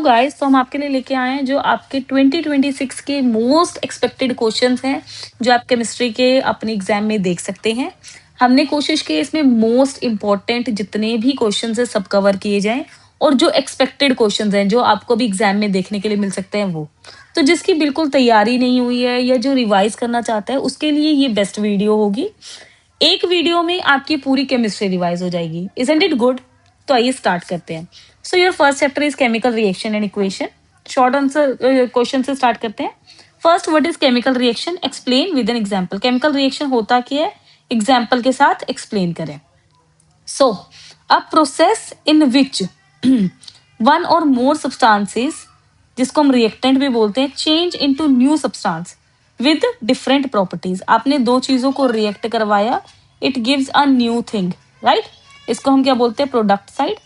Guys, तो हम आपके लिए लेके आए हैं जो आपके 2026 के मोस्ट एक्सपेक्टेड क्वेश्चंस हैं जो आप केमिस्ट्री के अपने एग्जाम में देख सकते हैं। हमने कोशिश की इसमें मोस्ट इम्पॉर्टेंट जितने भी क्वेश्चंस हैं सब कवर किए जाएं और जो एक्सपेक्टेड क्वेश्चंस हैं जो आपको भी एग्जाम में देखने के लिए मिल सकते हैं वो। तो जिसकी बिल्कुल तैयारी नहीं हुई है या जो रिवाइज करना चाहता है उसके लिए ये बेस्ट वीडियो होगी। एक वीडियो में आपकी पूरी केमिस्ट्री रिवाइज हो जाएगी। Isn't it good? तो आइए स्टार्ट करते हैं। So your first chapter is chemical reaction and equation. Short answer question से स्टार्ट करते हैं। First, what is chemical reaction? Explain with an example. Chemical reaction होता क्या है, एग्जांपल के साथ एक्सप्लेन करें। सो a process in which one और मोर सब्सटेंसेस, जिसको हम रिएक्टेंट भी बोलते हैं, change into new substance with different properties. आपने दो चीजों को रिएक्ट करवाया, it gives a new thing, right? इसको हम क्या बोलते हैं? प्रोडक्ट साइड,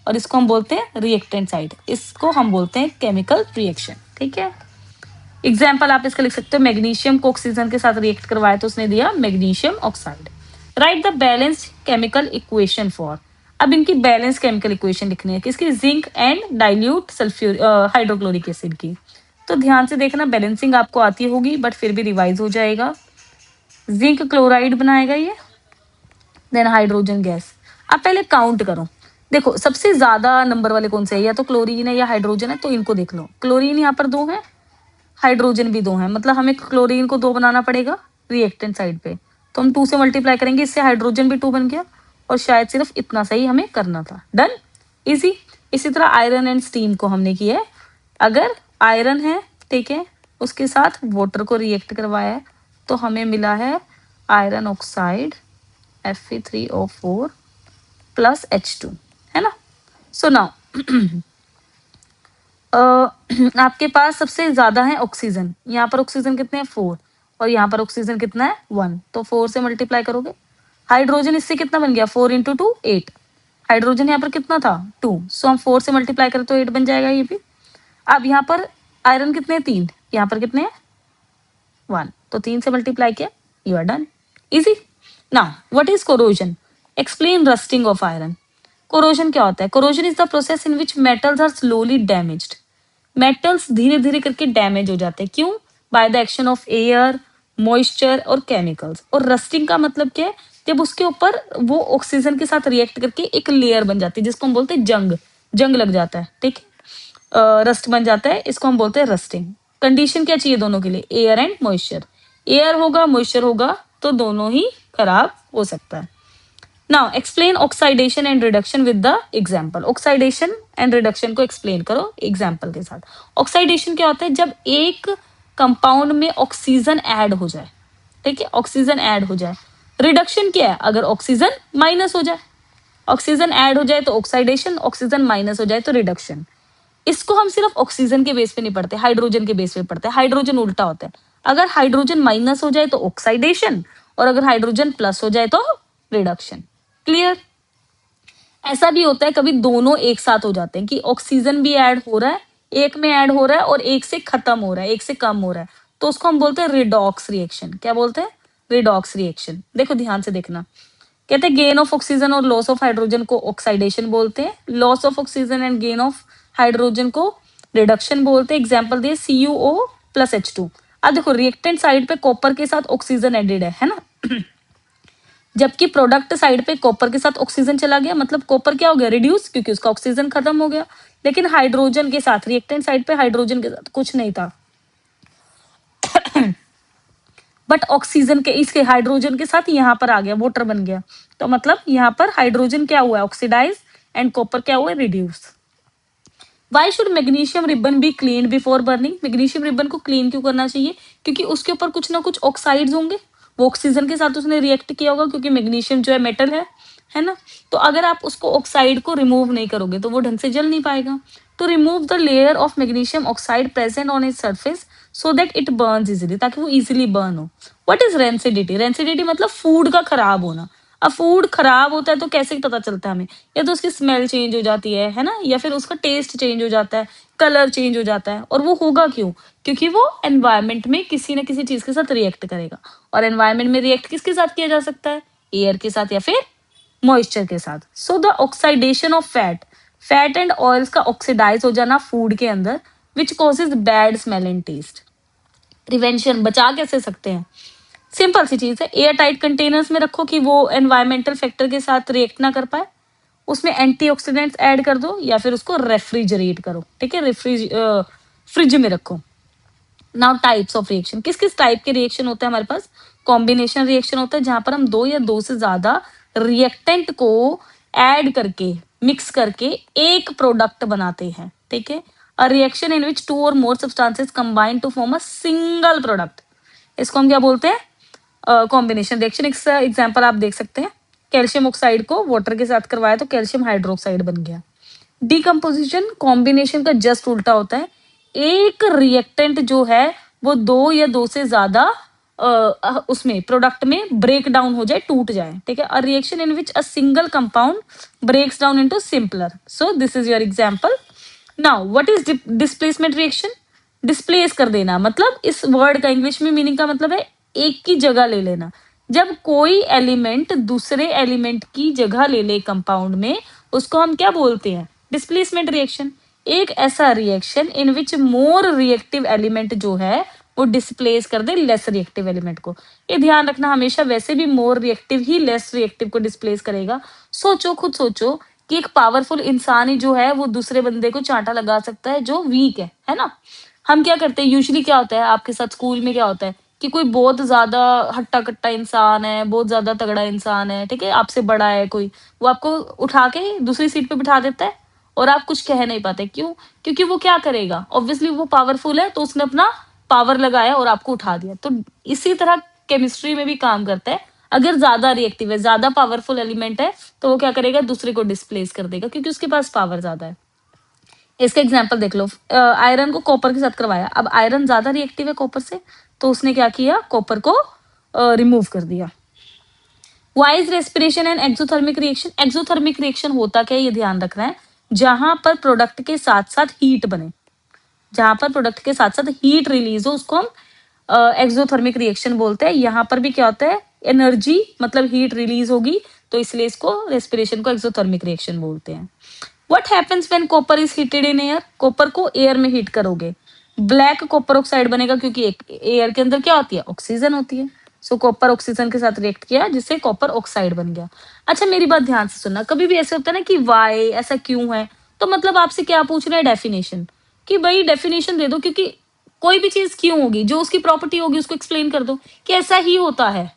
और इसको हम बोलते हैं रिएक्टेंट साइड। इसको हम बोलते हैं केमिकल रिएक्शन। ठीक है, एग्जाम्पल आप इसका लिख सकते हो। मैग्नीशियम को ऑक्सीजन के साथ रिएक्ट करवाया तो उसने दिया magnesium oxide. Right the balanced chemical equation for. अब इनकी बैलेंस केमिकल इक्वेशन लिखनी है किसकी? Zinc and dilute sulphur hydrochloric acid की। तो ध्यान से देखना, बैलेंसिंग आपको आती होगी बट फिर भी रिवाइज हो जाएगा। जिंक क्लोराइड बनाएगा ये, देन हाइड्रोजन गैस। अब पहले काउंट करो, देखो सबसे ज्यादा नंबर वाले कौन से है, या तो क्लोरीन है या हाइड्रोजन है, तो इनको देख लो। क्लोरीन यहाँ पर 2 है, हाइड्रोजन भी 2 है, मतलब हमें क्लोरीन को 2 बनाना पड़ेगा रिएक्टेंट साइड पे, तो हम 2 से मल्टीप्लाई करेंगे, इससे हाइड्रोजन भी 2 बन गया, और शायद सिर्फ इतना सही हमें करना था। Done, easy. इसी तरह आयरन एंड स्टीम को हमने किया है। अगर आयरन है, ठीक है, उसके साथ वाटर को रिएक्ट करवाया है तो हमें मिला है iron oxide Fe3O4 plus H2, है ना। सो नाउ आपके पास सबसे ज्यादा है ऑक्सीजन। यहाँ पर ऑक्सीजन कितने हैं? 4, और यहाँ पर ऑक्सीजन कितना है? 1, तो 4 से मल्टीप्लाई करोगे। हाइड्रोजन इससे कितना बन गया? 4 इंटू 2 8। हाइड्रोजन यहाँ पर कितना था? 2, सो हम 4 से मल्टीप्लाई करें तो 8 बन जाएगा ये भी। अब यहाँ पर आयरन कितने हैं? 3, यहाँ पर कितने हैं? 1, तो 3 से मल्टीप्लाई किया, you are done, easy. Now what is corrosion? Explain rusting of iron. Corrosion क्या होता है? Corrosion is the process in which metals are slowly damaged. Metals धीरे धीरे करके डैमेज हो जाते हैं, क्यों? By the action of air, moisture और केमिकल्स। और रस्टिंग का मतलब क्या है? जब उसके ऊपर वो ऑक्सीजन के साथ रिएक्ट करके एक लेयर बन जाती है, जिसको हम बोलते हैं जंग, जंग लग जाता है, ठीक है, रस्ट बन जाता है, इसको हम बोलते हैं रस्टिंग। कंडीशन क्या चाहिए दोनों के लिए? Air and moisture. एयर होगा, मॉइस्चर होगा, तो दोनों ही खराब हो सकता है। Now explain oxidation and reduction with the example. Oxidation and reduction को एक्सप्लेन करो एग्जांपल के साथ। ऑक्साइडेशन क्या होता है? जब एक कंपाउंड में ऑक्सीजन ऐड हो जाए, ठीक है, ऑक्सीजन ऐड हो जाए। रिडक्शन क्या है? अगर ऑक्सीजन माइनस हो जाए, ऑक्सीजन ऐड हो जाए तो ऑक्साइडेशन, ऑक्सीजन माइनस हो जाए तो रिडक्शन। इसको हम सिर्फ ऑक्सीजन के बेस पे नहीं पढ़ते, हाइड्रोजन के बेस पे पढ़ते हैं। हाइड्रोजन उल्टा होता है, अगर हाइड्रोजन माइनस हो जाए तो ऑक्साइडेशन, और अगर हाइड्रोजन प्लस हो जाए तो रिडक्शन। क्लियर? ऐसा भी होता है कभी दोनों एक साथ हो जाते हैं कि ऑक्सीजन भी ऐड हो रहा है, एक में ऐड हो रहा है और एक से खत्म हो रहा है, एक से कम हो रहा है, तो उसको हम बोलते हैं रिडॉक्स रिएक्शन। क्या बोलते हैं? Redox reaction. देखो ध्यान से देखना, कहते हैं गेन ऑफ ऑक्सीजन और लॉस ऑफ हाइड्रोजन को ऑक्साइडेशन बोलते हैं, loss of oxygen and gain of hydrogen को रिडक्शन बोलते हैं। एग्जाम्पल दिए CuO प्लस H2। अब देखो रिएक्टेंट साइड पे कॉपर के साथ ऑक्सीजन एडेड है ना, जबकि प्रोडक्ट साइड पे कॉपर के साथ ऑक्सीजन चला गया, मतलब कॉपर क्या हो गया? रिड्यूस, क्योंकि उसका ऑक्सीजन खत्म हो गया। लेकिन हाइड्रोजन के साथ, रिएक्टेंट साइड पे हाइड्रोजन के साथ कुछ नहीं था, बट ऑक्सीजन के, इसके हाइड्रोजन के साथ यहाँ पर आ गया, वाटर बन गया, तो मतलब यहाँ पर हाइड्रोजन क्या हुआ है? ऑक्सीडाइज, एंड कॉपर क्या हुआ है? Reduce. Why should magnesium ribbon be clean before burning? Magnesium ribbon को क्लीन क्यों करना चाहिए? क्योंकि उसके ऊपर कुछ ना कुछ ऑक्साइड्स होंगे, वो ऑक्सीजन के साथ उसने रिएक्ट किया होगा, क्योंकि मैग्नीशियम जो है मेटल है ना। तो अगर आप उसको ऑक्साइड को रिमूव नहीं करोगे तो वो ढंग से जल नहीं पाएगा। तो remove the layer of magnesium oxide present on its surface so that it Burns easily, ताकि वो इजिली बर्न हो। What is rancidity? रेंसिडिटी मतलब फूड का खराब होना। अब फूड खराब होता है तो कैसे पता चलता है हमें? या तो उसकी स्मेल चेंज हो जाती है ना, या फिर उसका टेस्ट चेंज हो जाता है, कलर चेंज हो जाता है। और वो होगा क्यों? क्योंकि वो एनवायरमेंट में किसी ना किसी चीज के साथ रिएक्ट करेगा, और एनवायरमेंट में रिएक्ट किसके साथ किया जा सकता है? एयर के साथ या फिर मॉइस्चर के साथ। So the oxidation of fat fat and oils का ऑक्सीडाइज हो जाना फूड के अंदर which causes bad smell and taste. Prevention बचा कैसे सकते हैं? सिंपल सी चीज है, एयर टाइट कंटेनर्स में रखो कि वो एनवायरमेंटल फैक्टर के साथ रिएक्ट ना कर पाए, उसमें एंटीऑक्सीडेंट्स ऐड कर दो या फिर उसको रेफ्रिजरेट करो, ठीक है, फ्रिज में रखो। नाउ टाइप्स ऑफ रिएक्शन, किस किस टाइप के रिएक्शन होते हैं हमारे पास? कॉम्बिनेशन रिएक्शन होता है जहां पर हम दो या दो से ज्यादा रिएक्टेंट को ऐड करके मिक्स करके एक प्रोडक्ट बनाते हैं, ठीक है। अ रिएक्शन इन विच 2 और more substances combine to form a single product, इसको हम क्या बोलते हैं? Combination reaction. एग्जाम्पल आप देख सकते हैं, कैल्शियम ऑक्साइड को वाटर के साथ करवाया तो कैल्शियम हाइड्रोक्साइड बन गया। डिकम्पोजिशन कॉम्बिनेशन का जस्ट उल्टा होता है, एक रिएक्टेंट जो है वो दो या दो से ज्यादा उसमें प्रोडक्ट में ब्रेक डाउन हो जाए, टूट जाए, ठीक है। A reaction in which a single compound breaks down into simpler, so this is your example. Now what is displacement reaction? Displace कर देना, मतलब इस वर्ड का इंग्लिश में मीनिंग का मतलब है एक की जगह ले लेना। जब कोई एलिमेंट दूसरे एलिमेंट की जगह ले ले कंपाउंड में, उसको हम क्या बोलते हैं? Displacement reaction. एक ऐसा reaction in which more reactive element जो है वो डिस्प्लेस कर दे लेस रिएक्टिव एलिमेंट को। ये ध्यान रखना, हमेशा वैसे भी मोर रिएक्टिव ही लेस रिएक्टिव को डिस्प्लेस करेगा। सोचो, खुद सोचो कि एक पावरफुल इंसान ही जो है वो दूसरे बंदे को चांटा लगा सकता है जो वीक है ना। हम क्या करते हैं यूजुअली, क्या होता है आपके साथ स्कूल में, क्या होता है कि कोई बहुत ज्यादा हट्टा कट्टा इंसान है, बहुत ज्यादा तगड़ा इंसान है, ठीक है, आपसे बड़ा है कोई, वो आपको उठा के दूसरी सीट पे बिठा देता है और आप कुछ कह नहीं पाते। क्यों? क्योंकि वो क्या करेगा, ऑब्वियसली वो पावरफुल है तो उसने अपना पावर लगाया और आपको उठा दिया। तो इसी तरह केमिस्ट्री में भी काम करता है, अगर ज्यादा रिएक्टिव है, ज्यादा पावरफुल एलिमेंट है तो वो क्या करेगा, दूसरे को डिस्प्लेस कर देगा क्योंकि उसके पास पावर ज्यादा है। इसका एग्जाम्पल देख लो, आयरन को कॉपर के साथ करवाया, अब आयरन ज्यादा रिएक्टिव है कॉपर से तो उसने क्या किया, कॉपर को रिमूव कर दिया। Wise respiration and exothermic reaction. Exothermic reaction होता क्या है ये ध्यान रखना है, जहां पर प्रोडक्ट के साथ साथ हीट बने, जहां पर प्रोडक्ट के साथ साथ हीट रिलीज हो उसको हम एक्सोथर्मिक रिएक्शन बोलते हैं। यहाँ पर भी क्या होता है, एनर्जी मतलब हीट रिलीज होगी, तो इसलिए इसको रेस्पिरेशन को एक्सोथर्मिक रिएक्शन बोलते हैं। What happens when copper is heated in air? Copper को एयर में हीट करोगे, ब्लैक कॉपर ऑक्साइड बनेगा क्योंकि एयर के अंदर क्या होती है, ऑक्सीजन होती है। सो कॉपर ऑक्सीजन के साथ रिएक्ट किया जिससे कॉपर ऑक्साइड बन गया। अच्छा मेरी बात ध्यान से सुनना, कभी भी ऐसे होता है ना कि वाई ऐसा क्यों है, तो मतलब आपसे क्या पूछ रहे हैं, डेफिनेशन, कि भाई डेफिनेशन दे दो, क्योंकि कोई भी चीज क्यों होगी, जो उसकी प्रॉपर्टी होगी उसको एक्सप्लेन कर दो कि ऐसा ही होता है,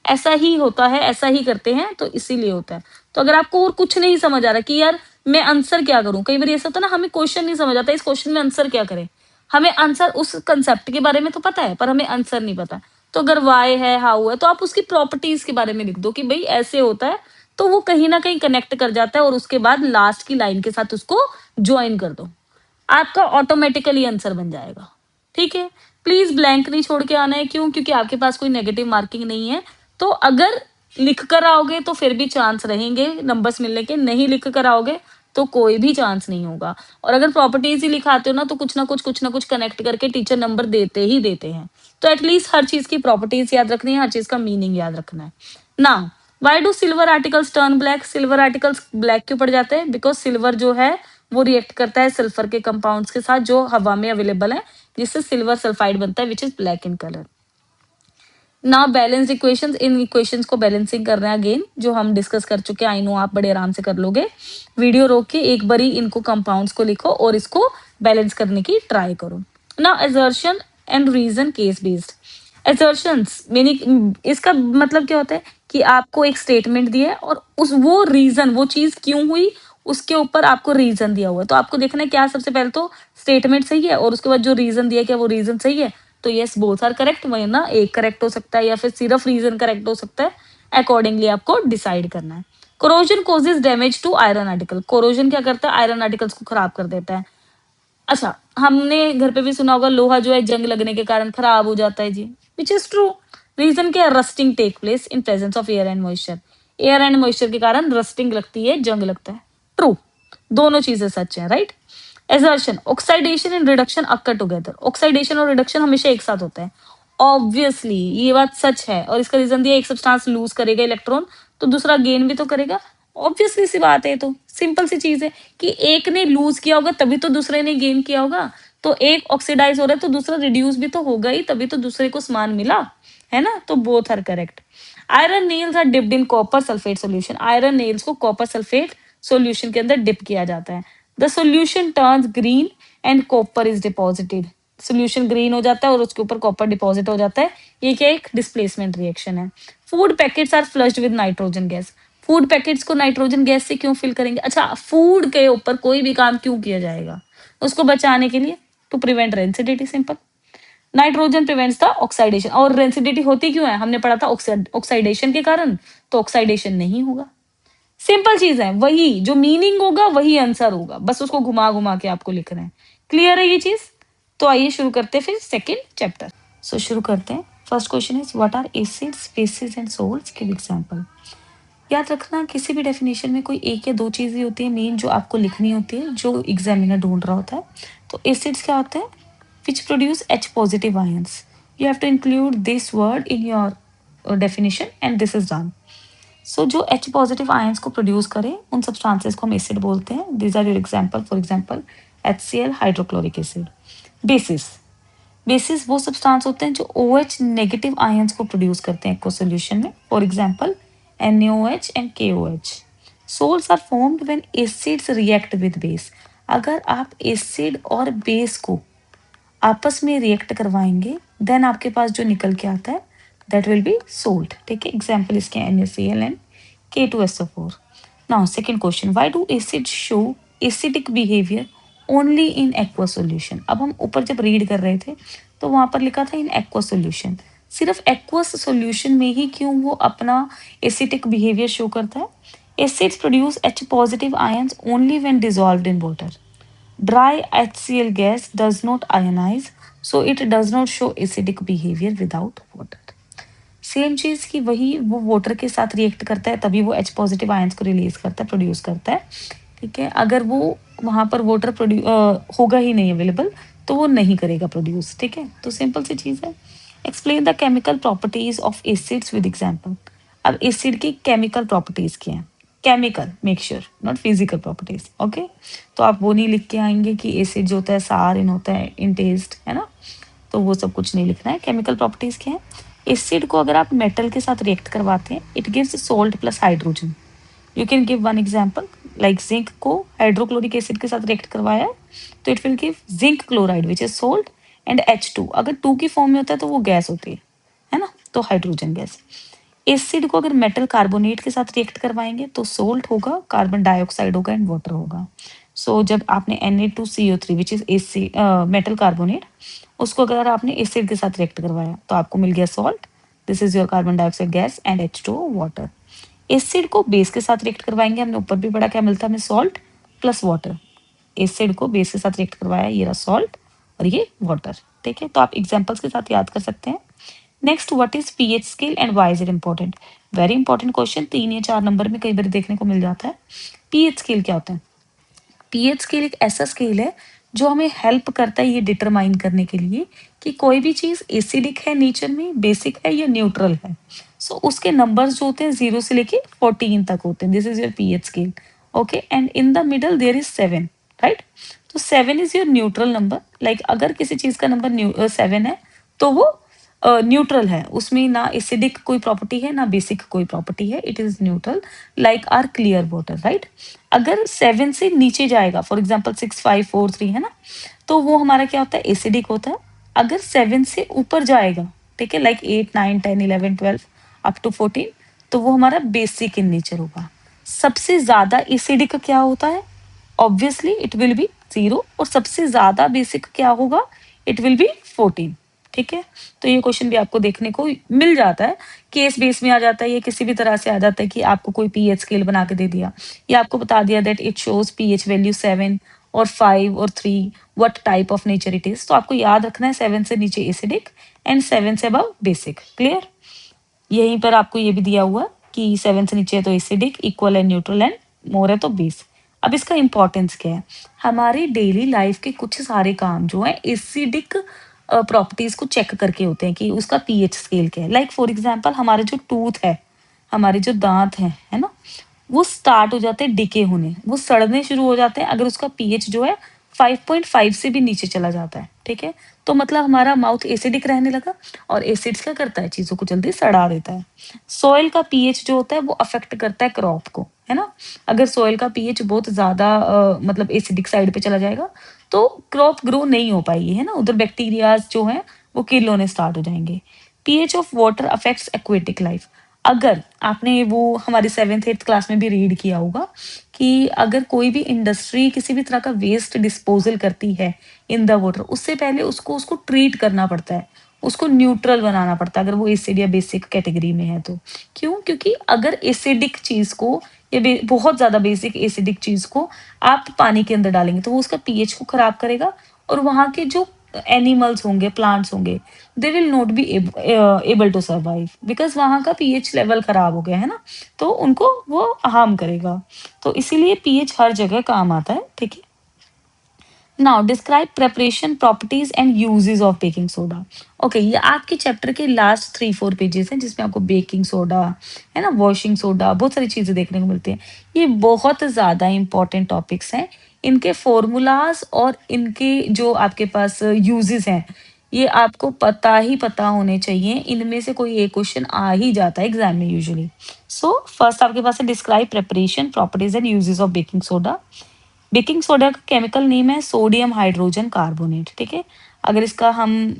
ऐसा ही होता है, ऐसा ही करते हैं तो इसीलिए होता है। तो अगर आपको और कुछ नहीं समझ आ रहा कि यार मैं आंसर क्या करूं, कई बार ऐसा होता है ना, हमें क्वेश्चन नहीं समझ आता, इस क्वेश्चन में आंसर क्या करें, हमें आंसर उस कंसेप्ट के बारे में तो पता है पर हमें आंसर नहीं पता। तो अगर वाई है, हाउ है, तो आप उसकी प्रॉपर्टीज के बारे में लिख दो कि भाई ऐसे होता है, तो वो कहीं ना कहीं कनेक्ट कर जाता है और उसके बाद लास्ट की लाइन के साथ उसको ज्वाइन कर दो, आपका ऑटोमेटिकली आंसर बन जाएगा, ठीक है। प्लीज ब्लैंक नहीं छोड़ के आना है, क्यों? क्योंकि आपके पास कोई नेगेटिव मार्किंग नहीं है। तो अगर लिख कर आओगे तो फिर भी चांस रहेंगे नंबर्स मिलने के, नहीं लिख कर आओगे तो कोई भी चांस नहीं होगा। और अगर प्रॉपर्टीज ही लिखाते हो ना तो कुछ ना कुछ कनेक्ट करके टीचर नंबर देते ही देते हैं। तो एटलीस्ट हर चीज की प्रॉपर्टीज याद रखनी है, हर चीज का मीनिंग याद रखना है ना। Why do silver articles turn black? Silver articles black क्यों पड़ जाते हैं? बिकॉज सिल्वर जो है वो रिएक्ट करता है सल्फर के कंपाउंड्स के साथ जो हवा में अवेलेबल है, जिससे सिल्वर सल्फाइड बनता है which is black in colour. ना बैलेंस इक्वेशंस, इन इक्वेशंस को बैलेंसिंग कर रहे हैं अगेन, जो हम डिस्कस कर चुके हैं, आई नो आप बड़े आराम से कर लोगे। वीडियो रोक के एक बारी इनको कंपाउंड्स को लिखो और इसको बैलेंस करने की ट्राई करो ना। Assertion and reason case based. Assertions meaning, इसका मतलब क्या होता है कि आपको एक स्टेटमेंट दिया है और उस वो रीजन, वो चीज क्यों हुई उसके ऊपर आपको रीजन दिया हुआ है, तो आपको देखना है क्या सबसे पहले तो स्टेटमेंट सही है और उसके बाद जो रीजन दिया क्या वो रीजन सही है। तो यस बोथ आर करेक्ट, वही ना, एक करेक्ट हो सकता है या फिर सिर्फ रीजन करेक्ट हो सकता है, अकॉर्डिंगली आपको डिसाइड करना है। Corrosion causes damage to iron article. Corrosion क्या करता है, आयरन आर्टिकल्स को खराब कर देता है। अच्छा हमने घर पे भी सुना होगा लोहा जो है जंग लगने के कारण खराब हो जाता है जी, विच इज ट्रू। रीजन क्या है, rusting take place in presence of air and moisture. Air and moisture के कारण रस्टिंग लगती है, जंग लगता है, ट्रू, दोनों चीजें सच है, right. Assertion, oxidation and reduction occur together. Oxidation और रिडक्शन हमेशा एक साथ होता है, ऑब्वियसली ये बात सच है, और इसका रीजन दिया एक सब्सटेंस लूज करेगा इलेक्ट्रॉन तो दूसरा गेन भी तो करेगा। ऑब्वियसली सी बात है, तो सिंपल सी चीज है कि एक ने लूज किया होगा तभी तो दूसरे ने गेन किया होगा। तो एक ऑक्सीडाइज हो रहा है तो दूसरा रिड्यूस भी तो होगा ही, तभी तो दूसरे को समान मिला, है ना। तो both are correct. Iron nails are dipped in copper sulphate solution. Iron nails को कॉपर सल्फेट सोल्यूशन के अंदर डिप किया जाता है। The solution turns green and copper is deposited. Solution green हो जाता है और उसके ऊपर कॉपर डिपॉजिट हो जाता है। ये क्या एक डिस्प्लेसमेंट रिएक्शन है। Food packets are flushed with nitrogen gas. Food packets को नाइट्रोजन गैस से क्यों फिल करेंगे? अच्छा, फूड के ऊपर कोई भी काम क्यों किया जाएगा? उसको बचाने के लिए, to prevent rancidity, simple. Nitrogen prevents the oxidation. और रेंसिडिटी होती क्यों है? हमने पढ़ा था ऑक्साइडेशन के कारण, तो ऑक्साइडेशन नहीं होगा। सिंपल चीज है, वही जो मीनिंग होगा वही आंसर होगा, बस उसको घुमा घुमा के आपको लिख रहे हैं। क्लियर है ये चीज? तो आइए शुरू करते हैं फिर सेकेंड चैप्टर। सो शुरू करते हैं। First question is what are acids, bases and salts? Give example. याद रखना, किसी भी डेफिनेशन में कोई एक या दो चीजें होती है मेन जो आपको लिखनी होती है, जो एग्जामिनर ढूंढ रहा होता है। तो एसिड्स क्या होते हैं? Which produce H positive ions. You have to include this word in your definition and this is done. So जो H पॉजिटिव आयंस को प्रोड्यूस करें उन सब्सटेंसेस को हम एसिड बोलते हैं। This are your example, for example HCl, hydrochloric acid. Bases, bases वो substance होते हैं जो OH नेगेटिव आयंस को प्रोड्यूस करते हैं एक्वस सॉल्यूशन में, for example NaOH and KOH। Salts are formed when acids react with base. अगर आप एसिड और बेस को आपस में रिएक्ट करवाएंगे देन आपके पास जो निकल के आता है दैट विल बी सोल्ट। ठीक है, एग्जांपल इसके NaCl and K2SO4। Now second question, why do acid show acidic behaviour only in aqueous solution? अब हम ऊपर जब रीड कर रहे थे तो वहां पर लिखा था इन एक्वस सॉल्यूशन। सिर्फ एक्वस सॉल्यूशन में ही क्यों वो अपना एसिडिक बिहेवियर शो करता है? Acids produce H positive ions only when dissolved in water. Dry HCl gas does not ionize, so it does not show acidic behavior without water. Same चीज की वही वो वाटर के साथ रिएक्ट करता है तभी वो H पॉजिटिव आयंस को रिलीज करता है, प्रोड्यूस करता है। ठीक है, अगर वो वहां पर वाटर होगा ही नहीं अवेलेबल तो वो नहीं करेगा प्रोड्यूस। ठीक है, तो सिंपल सी चीज है। Explain the chemical properties of acids with example. अब एसिड की केमिकल प्रॉपर्टीज क्या है? Chemical, make sure, not physical properties. Okay, तो आप वो नहीं लिख के आएंगे कि एसिड जो होता है सार इन होता है इन टेस्ट, है ना, तो वो सब कुछ नहीं लिखना है। केमिकल प्रॉपर्टीज क्या है? एसिड को अगर आप मेटल के साथ रिएक्ट करवाते हैं it gives salt plus hydrogen. You can give one example, like zinc को हाइड्रोक्लोरिक एसिड के साथ रिएक्ट करवाया है तो it will give zinc chloride which is salt and H2। अगर 2 की फॉर्म में होता है तो वो गैस होती है ना, तो हाइड्रोजन गैस। एसिड को अगर मेटल कार्बोनेट के साथ रिएक्ट करवाएंगे तो सोल्ट होगा, कार्बन डाइऑक्साइड होगा एंड वाटर होगा। सो जब आपने Na2CO3 which is acid metal carbonate, उसको अगर आपने एसिड के साथ रिएक्ट करवाया तो आपको मिल गया salt, this is your carbon dioxide gas and H2O water. Acid को बेस के साथ रिएक्ट करवाएंगे, हमने ऊपर भी पढ़ा क्या मिलता है हमें, सॉल्ट प्लस वाटर। एसिड को बेस के साथ रिएक्ट करवाया, ये रहा सॉल्ट और ये वाटर। ठीक है, तो आप एग्जांपल्स के साथ याद कर सकते हैं। Next, what is pH scale and why is it important? Very important question, 3 या 4 नंबर में कई बार देखने को मिल जाता है। पीएच स्केल क्या होता है? पीएच स्केल एक ऐसा स्केल है जो हमें हेल्प करता है ये डिटरमाइन करने के लिए कि कोई भी चीज एसिडिक है नेचर में, बेसिक है या न्यूट्रल है। सो उसके नंबर्स जो होते हैं 0 से लेके 14 तक होते हैं। This is your pH scale. Okay, and in the middle there is 7, right? तो 7 is your neutral number. Like अगर किसी चीज का नंबर 7 है तो वो न्यूट्रल है, उसमें ना एसिडिक कोई प्रॉपर्टी है ना बेसिक कोई प्रॉपर्टी है, it is neutral like our clear water, right? अगर 7 से नीचे जाएगा, फॉर एग्जाम्पल 6, 5, 4, 3 है ना, तो वो हमारा क्या होता है, एसिडिक होता है। अगर 7 से ऊपर जाएगा, ठीक है, लाइक 8, 9, 10, 11, 12 अप टू 14, तो वो हमारा बेसिक इन नेचर होगा। सबसे ज्यादा एसिडिक क्या होता है? ऑब्वियसली इट विल बी 0, और सबसे ज्यादा बेसिक क्या होगा? It will be 14। ठीक है, तो ये क्वेश्चन भी आपको देखने को मिल जाता है, केस बेस में आ जाता है, ये किसी भी तरह से आ जाता है कि आपको कोई पीएच स्केल बना के दे दिया या आपको बता दिया that it shows pH value 7 और 5 और 3, what type of nature it is. तो आपको याद रखना है 7 से नीचे एसिडिक एंड 7 से अबव बेसिक। क्लियर? यहीं पर आपको ये भी दिया हुआ कि 7 से नीचे है तो acidic, equal and neutral and more है तो बेस। अब इसका इंपॉर्टेंस क्या है? हमारी डेली लाइफ के कुछ सारे काम जो है एसिडिक प्रॉपर्टीज को चेक करके होते हैं कि उसका पीएच स्केल क्या है। लाइक फॉर एग्जांपल हमारे जो टूथ है, हमारे जो दांत हैं, है ना, वो स्टार्ट हो जाते हैं डिके होने, वो सड़ने शुरू हो जाते हैं अगर उसका पीएच जो है 5.5 से भी नीचे चला जाता है, ठीक है? तो मतलब हमारा माउथ एसिडिक रहने लगा और एसिड्स क्या करता है? चीज़ों को जल्दी सड़ा देता है। सॉइल का पीएच जो होता है वो अफ़ेक्ट करता है क्रॉप को, है ना? अगर सॉइल का पीएच बहुत ज़्यादा मतलब एसिडिक साइड पे चला जाएगा, तो क्रॉप ग्रो नहीं हो पाएगी, है ना? उधर बैक्टीरियाज़ जो हैं वो किल होने स्टार्ट हो जाएँगे। PH of water affects aquatic life. अगर आपने वो हमारी 7th-8th क्लास में भी रीड किया होगा कि अगर कोई भी इंडस्ट्री किसी भी तरह का वेस्ट डिस्पोज़ल करती है इन द वाटर, उससे पहले उसको ट्रीट करना पड़ता है, उसको न्यूट्रल बनाना पड़ता है अगर वो एसिड या बेसिक कैटेगरी में है तो। क्यों? क्योंकि अगर एसिडिक चीज़ को या बहुत ज़्यादा बेसिक एसिडिक चीज़ को आप पानी के अंदर डालेंगे तो वो उसका पीएच को खराब करेगा और वहाँ के जो एनिमल्स होंगे, प्लांट्स होंगे, they will not be able to survive because वहाँ का पीएच लेवल खराब हो गया है ना, तो उनको वो हार्म करेगा। तो इसीलिए पीएच हर जगह काम आता है, ठीक है? Now describe preparation properties and uses of baking soda. Okay, ये आपके चैप्टर के लास्ट 3-4 पेजेस हैं जिसमें आपको बेकिंग सोडा, है ना, वॉशिंग सोडा, बहुत सारी चीजें देखने को मिलती हैं। ये बहुत ज्यादा इंपॉर्टेंट टॉपिक्स हैं। इनके फॉर्मूलाज और इनके जो आपके पास यूजेस हैं, ये आपको पता होने चाहिए। इनमें से कोई एक क्वेश्चन आ ही जाता है एग्जाम में यूजुअली। सो फर्स्ट आपके पास है describe preparation properties and uses of baking soda. Baking soda का केमिकल नेम है सोडियम हाइड्रोजन कार्बोनेट, ठीक है? अगर इसका हम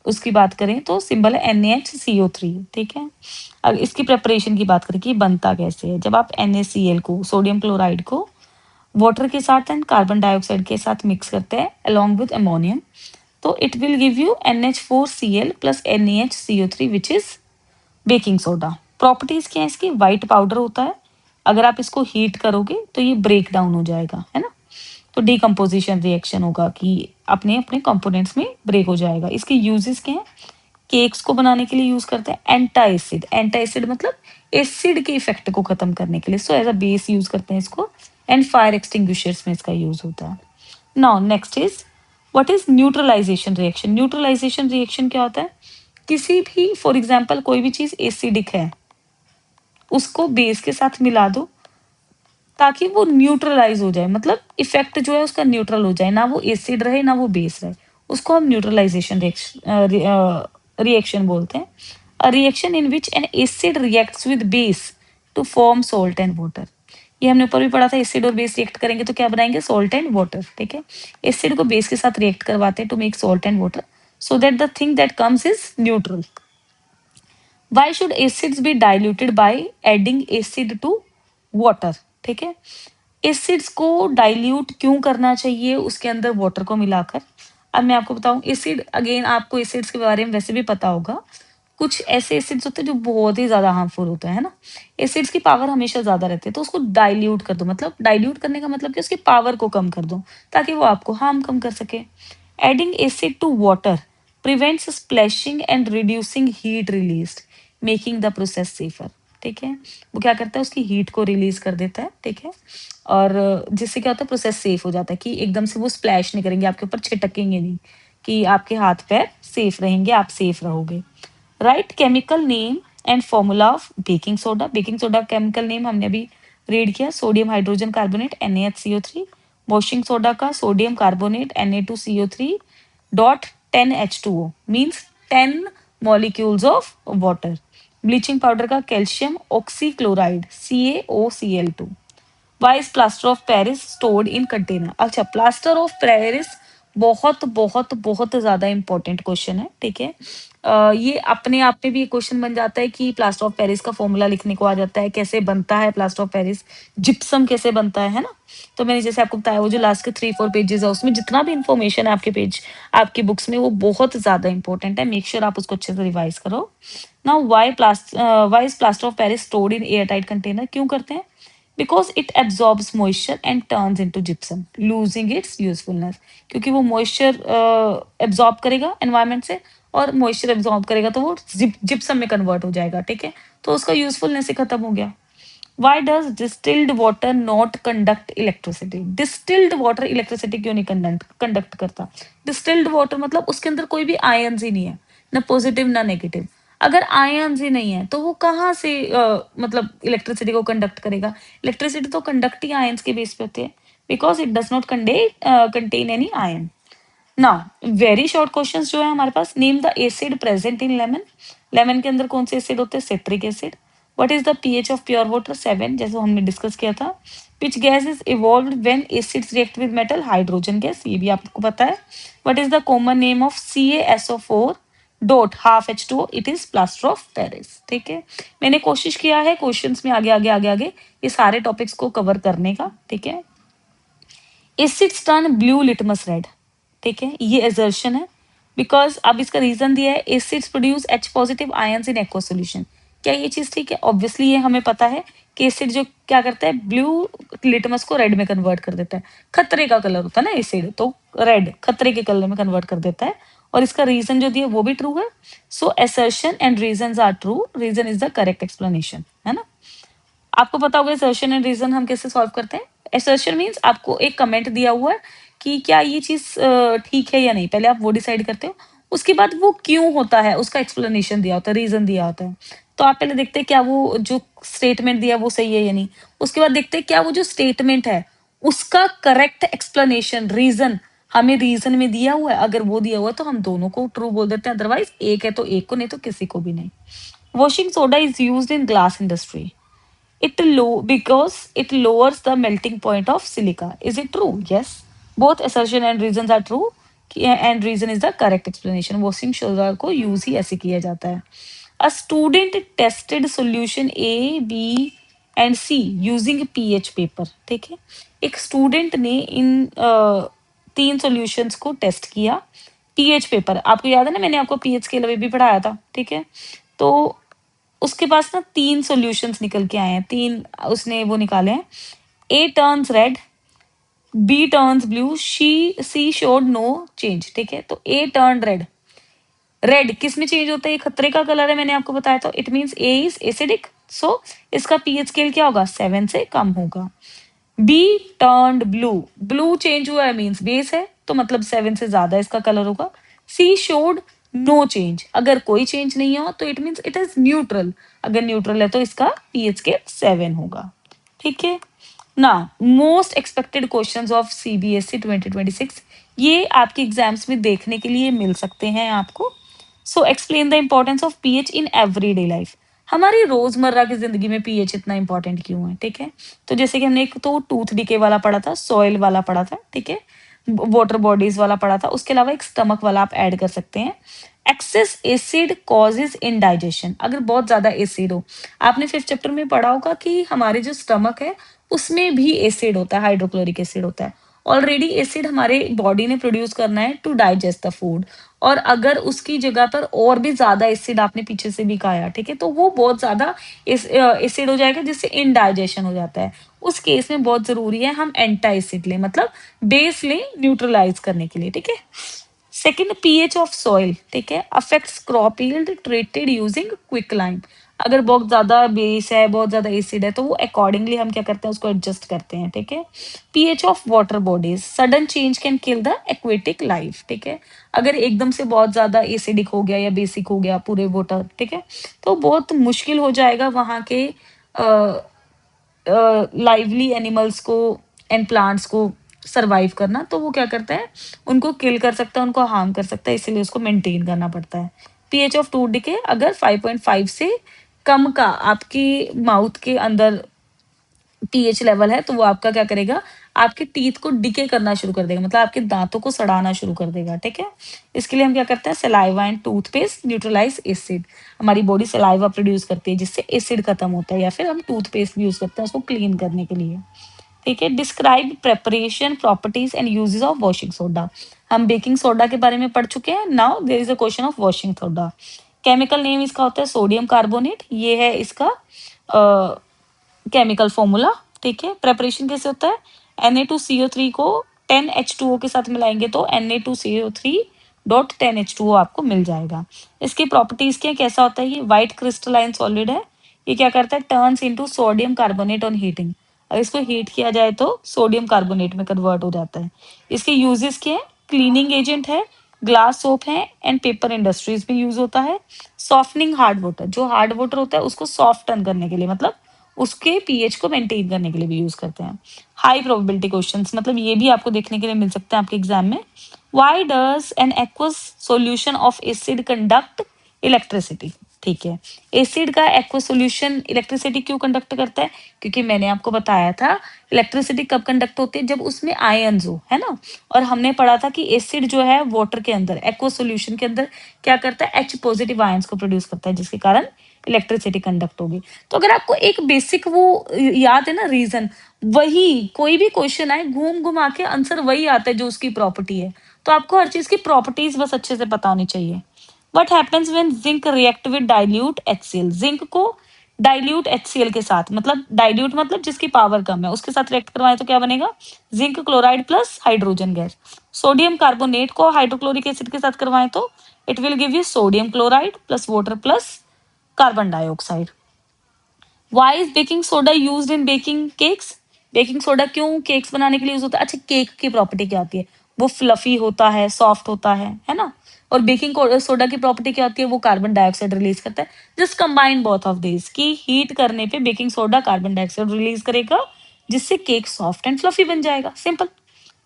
उसकी बात करें तो सिंबल है NaHCO3, ठीक है? अब इसकी प्रिपरेशन की बात करें कि बनता कैसे है, जब आप NaCl को, सोडियम क्लोराइड को वाटर के साथ एंड कार्बन डाइऑक्साइड के साथ मिक्स करते हैं अलोंग विद अमोनियम, तो it will give you NH4Cl plus NaHCO3 which is baking soda. Properties क्या है इसकी? व्हाइट पाउडर होता है, अगर आप इसको हीट करोगे तो ये ब्रेक डाउन हो जाएगा, है ना? तो डिकम्पोजिशन रिएक्शन होगा कि अपने अपने कंपोनेंट्स में ब्रेक हो जाएगा। इसके यूजेस क्या हैं? केक्स को बनाने के लिए यूज करते हैं। एंटा एसिड, एंटा एसिड मतलब एसिड के इफेक्ट को खत्म करने के लिए, so as a base use करते हैं इसको। एंड फायर एक्सटिंग्विशर्स में इसका यूज होता है। Now next is what is neutralisation reaction. Neutralisation reaction क्या होता है? किसी भी, फॉर एग्जाम्पल, कोई भी चीज एसिडिक है, उसको बेस के साथ मिला दो ताकि वो न्यूट्रलाइज हो जाए, मतलब इफेक्ट जो है उसका न्यूट्रल हो जाए, ना वो एसिड रहे ना वो बेस रहे, उसको हम न्यूट्रलाइजेशन रिएक्शन बोलते हैं। A reaction in which an acid reacts with base to form salt and water. ये हमने ऊपर भी पढ़ा था, एसिड और बेस रिएक्ट करेंगे तो क्या बनाएंगे? सॉल्ट एंड वाटर, ठीक है? एसिड को बेस के साथ रिएक्ट करवाते हैं to make salt and water so that the thing that comes is neutral. Why should acids be diluted by adding acid to water? ठीक है? एसिड्स को डाइल्यूट क्यों करना चाहिए उसके अंदर वाटर को मिलाकर? अब मैं आपको बताऊं, एसिड, अगेन आपको एसिड्स के बारे में वैसे भी पता होगा। कुछ ऐसे एसिड्स होते हैं जो बहुत ही ज्यादा हार्मफुल होते हैं, है ना? एसिड्स की पावर हमेशा ज्यादा रहती है, तो उसको डाइल्यूट कर दो, मतलब डाइल्यूट करने का मतलब कि उसकी पावर को कम कर दो ताकि वो आपको हार्म कम कर सके। Adding acid to water prevents splashing and reducing heat released, making the process safer, ठीक है? वो क्या करता है? उसकी हीट को रिलीज कर देता है, ठीक है? और जिससे क्या होता है? प्रोसेस सेफ हो जाता है कि एकदम से वो स्प्लैश नहीं करेंगे आपके ऊपर, छिटकेंगे नहीं, कि आपके हाथ पैर सेफ रहेंगे, आप सेफ रहोगे। Right chemical name and formula of baking soda. Baking soda chemical name हमने अभी रीड किया, sodium hydrogen carbonate NaHCO3। Washing soda का sodium carbonate Na2CO3 dot 10H2O means 10 molecules of water. Bleaching powder का calcium oxychloride CaOCl2। Why is plaster of Paris stored in container? अच्छा, plaster of Paris बहुत बहुत बहुत ज्यादा important question है, ठीक है? ये अपने आप में भी एक क्वेश्चन बन जाता है कि प्लास्टर ऑफ पेरिस का फॉर्मूला लिखने को आ जाता है, कैसे बनता है प्लास्टर ऑफ पेरिस, जिप्सम कैसे बनता है ना? तो मैंने जैसे आपको बताया, वो जो लास्ट के 3-4 पेजेस है उसमें जितना भी इंफॉर्मेशन है आपके पेज, आपकी बुक्स में, वो बहुत ज्यादा इंपॉर्टेंट है। मेक श्योर आप उसको अच्छे से रिवाइज करो। Now why is plaster of Paris stored in air tight container? क्यों करते हैं? Because it absorbs moisture and turns into gypsum losing its usefulness. क्योंकि वो मॉइस्चर एब्जॉर्ब करेगा एनवायरमेंट से, और मॉइस्चर एब्जॉर्ब करेगा तो वो जिप्सम में कन्वर्ट हो जाएगा, ठीक है? तो उसका यूजफुलनेस ही खत्म हो गया। Why does distilled water not conduct electricity? Distilled water electricity क्यों नहीं कंडक्ट करता? डिस्टिल्ड वाटर मतलब उसके अंदर कोई भी आयन्स ही नहीं है, ना पॉजिटिव ना नेगेटिव। अगर आयन्स ही नहीं है तो वो कहाँ से मतलब इलेक्ट्रिसिटी को कंडक्ट करेगा? इलेक्ट्रिसिटी तो कंडक्ट ही आयन्स के बेस पे होती है, because it does not contain any ion. Now very short questions जो है हमारे पास, name the acid present in lemon. Lemon के अंदर कौन से एसिड होते हैं? Citric acid. What is the pH of pure water? 7, जैसे हमने डिस्कस किया था। Which gas is evolved when acids react with metal? Hydrogen gas, ये भी आपको पता है। What is the common name of CaSO4 dot half H2O? It is plaster of Paris. ठीक है, मैंने कोशिश किया है क्वेश्चंस में आगे आगे आगे आगे ये सारे टॉपिक्स को कवर करने का। ठीक है, acids turn blue litmus red. ठीक है, ये एजर्शन है, बिकॉज अब इसका रीजन दिया है, acids produce H positive ions in aqua solution. क्या ये चीज ठीक है? ऑब्वियसली ये हमें पता है कि एसिड जो क्या करता है, ब्लू लिटमस को रेड में कन्वर्ट कर देता है। खतरे का कलर होता है ना एसिड, तो रेड खतरे के कलर में कन्वर्ट कर देता है, और इसका रीजन जो दिया वो भी ट्रू है। So assertion and reason are true, reason is the correct explanation, है ना। आपको पता होगा असर्शन एंड रीजन हम कैसे सॉल्व करते हैं। असर्शन मींस आपको एक कमेंट दिया हुआ है कि क्या ये चीज ठीक है या नहीं, पहले आप वो डिसाइड करते हो, उसके बाद वो क्यों होता है उसका एक्सप्लेनेशन दिया होता है, रीजन दिया होता है। तो आप पहले देखते हैं क्या वो जो स्टेटमेंट दिया वो सही है या नहीं, उसके बाद देखते हैं क्या वो जो स्टेटमेंट है उसका करेक्ट एक्सप्लेनेशन, रीजन हमें रीजन में दिया हुआ है, अगर वो दिया हुआ है तो हम दोनों को ट्रू बोल देते हैं, अदरवाइज एक है तो एक को, नहीं तो किसी को भी नहीं। Washing soda is used in glass industry, because it lowers the melting point of silica. Is it true? Yes, both assertion and reasons are true, and reason is the correct explanation. Washing soda को use ही ऐसे किया जाता है। A student tested solution A, B and C using pH paper। ठीक है, एक student ने इन 3 solutions को टेस्ट किया पीएच पेपर। आपको याद है ना, मैंने आपको पीएच स्केल अभी भी पढ़ाया था। ठीक है, तो उसके पास ना 3 सॉल्यूशंस निकल के आए हैं, 3 उसने वो निकाले हैं। A turns red, B turns blue, C showed no change. ठीक है, तो ए टर्न रेड, रेड किस में चेंज होता है? ये खतरे का कलर है, मैंने आपको बताया था। It means A is acidic, so इसका पीएच स्केल क्या होगा? 7 से कम होगा। B turned blue, blue change हुआ है मींस बेस है, तो मतलब 7 से ज्यादा इसका कलर होगा। सी शोड नो चेंज, अगर कोई चेंज नहीं हो तो it means it is neutral, अगर न्यूट्रल है तो इसका पीएच स्केल 7 होगा। ठीक है ना, most expected questions of CBSE 2026, ये आपके एग्जाम्स में देखने के लिए मिल सकते हैं आपको। So explain the importance of pH in everyday life. हमारी रोजमर्रा की जिंदगी में पीएच इतना इंपॉर्टेंट क्यों है? ठीक है, तो जैसे कि हमने एक तो टूथ डीके वाला पढ़ा था, सॉइल वाला पढ़ा था, ठीक है, वाटर बॉडीज वाला पढ़ा था, उसके अलावा एक स्टमक वाला आप ऐड कर सकते हैं। एक्सेस एसिड कॉजेज इंडाइजेशन, अगर बहुत ज्यादा एसिड हो, आपने 5th चैप्टर में पढ़ा होगा कि हमारे जो स्टमक है उसमें भी एसिड होता है, हाइड्रोक्लोरिक एसिड होता है। ऑलरेडी एसिड हमारे बॉडी ने प्रोड्यूस करना है टू डाइजेस्ट द फूड, और अगर उसकी जगह पर और भी ज्यादा एसिड आपने पीछे से भी खाया, ठीक है, तो वो बहुत ज्यादा एसिड हो जाएगा, जिससे इनडाइजेशन हो जाता है। उस केस में बहुत जरूरी है हम एंटा एसिड लें, मतलब बेस लें न्यूट्रलाइज करने के लिए। ठीक है, सेकेंड पीएच ऑफ सॉइल, ठीक है, affects crop yield treated using quick lime. अगर बहुत ज्यादा बेस है, बहुत ज्यादा एसिड है, तो वो अकॉर्डिंगली हम क्या करते हैं, उसको एडजस्ट करते हैं। ठीक है, pH of water bodies, sudden change can kill the aquatic life. ठीक है, अगर एकदम से बहुत ज्यादा एसिडिक हो गया या बेसिक हो गया पूरे वाटर, ठीक है, तो बहुत मुश्किल हो जाएगा वहां के लाइवली एनिमल्स को एंड प्लांट्स को सरवाइव करना। तो वो क्या करता है, उनको किल कर सकता है, उनको हार्म कर सकता है, इसीलिए उसको मेंटेन करना पड़ता है। पीएच ऑफ टूथ डिके, अगर 5.5 से कम का आपकी माउथ के अंदर पीएच लेवल है, तो वो आपका क्या करेगा, आपके टीथ को डिके करना शुरू कर देगा, मतलब आपके दांतों को सड़ाना शुरू कर देगा। ठीक है, इसके लिए हम क्या करते हैं, saliva and toothpaste neutralise acid. हमारी बॉडी सलाइवा प्रोड्यूस करती है जिससे एसिड खत्म होता है, या फिर हम टूथपेस्ट भी यूज करते हैं उसको क्लीन करने के लिए। ठीक है, describe preparation properties and uses of washing soda. हम बेकिंग सोडा के बारे में पढ़ चुके हैं। Now there is a question of washing soda. Chemical name इसका होता है सोडियम कार्बोनेट, ये है इसका केमिकल फॉर्मूला। ठीक है, प्रेपरेशन कैसे होता है, Na2CO3 को 10H2O के साथ मिलाएंगे तो Na2CO3 डॉट 10H2O आपको मिल जाएगा। इसकी प्रॉपर्टीज क्या, कैसा होता है, ये व्हाइट क्रिस्टलाइन सॉलिड है। ये क्या करता है, turns into sodium carbonate on heating. अगर इसको हीट किया जाए तो सोडियम कार्बोनेट में कन्वर्ट हो जाता है। इसके यूजेस क्या है, क्लीनिंग एजेंट है, ग्लास सोप है एंड पेपर इंडस्ट्रीज में यूज होता है। सॉफ्टनिंग हार्ड वाटर, जो हार्ड वाटर होता है उसको सॉफ्टन करने के लिए, मतलब उसके पीएच को मेंटेन करने के लिए भी यूज करते हैं। हाई प्रोबेबिलिटी क्वेश्चंस, मतलब ये भी आपको देखने के लिए मिल सकते हैं आपके एग्जाम में। Why does an aqueous solution of acid conduct electricity? ठीक है, एसिड का एक्वा सॉल्यूशन इलेक्ट्रिसिटी क्यों कंडक्ट करता है? क्योंकि मैंने आपको बताया था इलेक्ट्रिसिटी कब कंडक्ट होती है, जब उसमें आयन्स हो, है ना। और हमने पढ़ा था कि एसिड जो है वाटर के अंदर एक्वा सॉल्यूशन के अंदर क्या करता है, H पॉजिटिव आयंस को प्रोड्यूस करता है, जिसके कारण इलेक्ट्रिसिटी कंडक्ट होगी। तो अगर आपको एक बेसिक वो याद है ना रीजन, वही कोई भी क्वेश्चन आए घूम घुमा के आंसर वही आता है जो उसकी प्रॉपर्टी है। तो आपको हर चीज की प्रॉपर्टीज बस अच्छे से पता होनी चाहिए। What happens when zinc react with dilute HCl? Zinc को डाइल्यूट HCl के साथ, मतलब डाइल्यूट मतलब जिसकी पावर कम है, उसके साथ रिएक्ट करवाएं तो क्या बनेगा? Zinc chloride plus hydrogen gas. Sodium carbonate को हाइड्रोक्लोरिक एसिड के साथ करवाएं तो it will give you sodium chloride plus water plus carbon dioxide. Why is baking soda used in baking cakes? Baking soda क्यों केक्स बनाने के लिए use होता है? अच्छा, केक की प्रॉपर्टी क्या होती है? वो फ्लफी होता है, सॉफ्ट होता है ना। और बेकिंग सोडा की प्रॉपर्टी क्या होती है? वो कार्बन डाइऑक्साइड रिलीज करता है। Just combine both of this, की हीट करने पे baking soda carbon dioxide release करेगा, जिससे केक सॉफ्ट एंड फ्लफी बन जाएगा। सिंपल।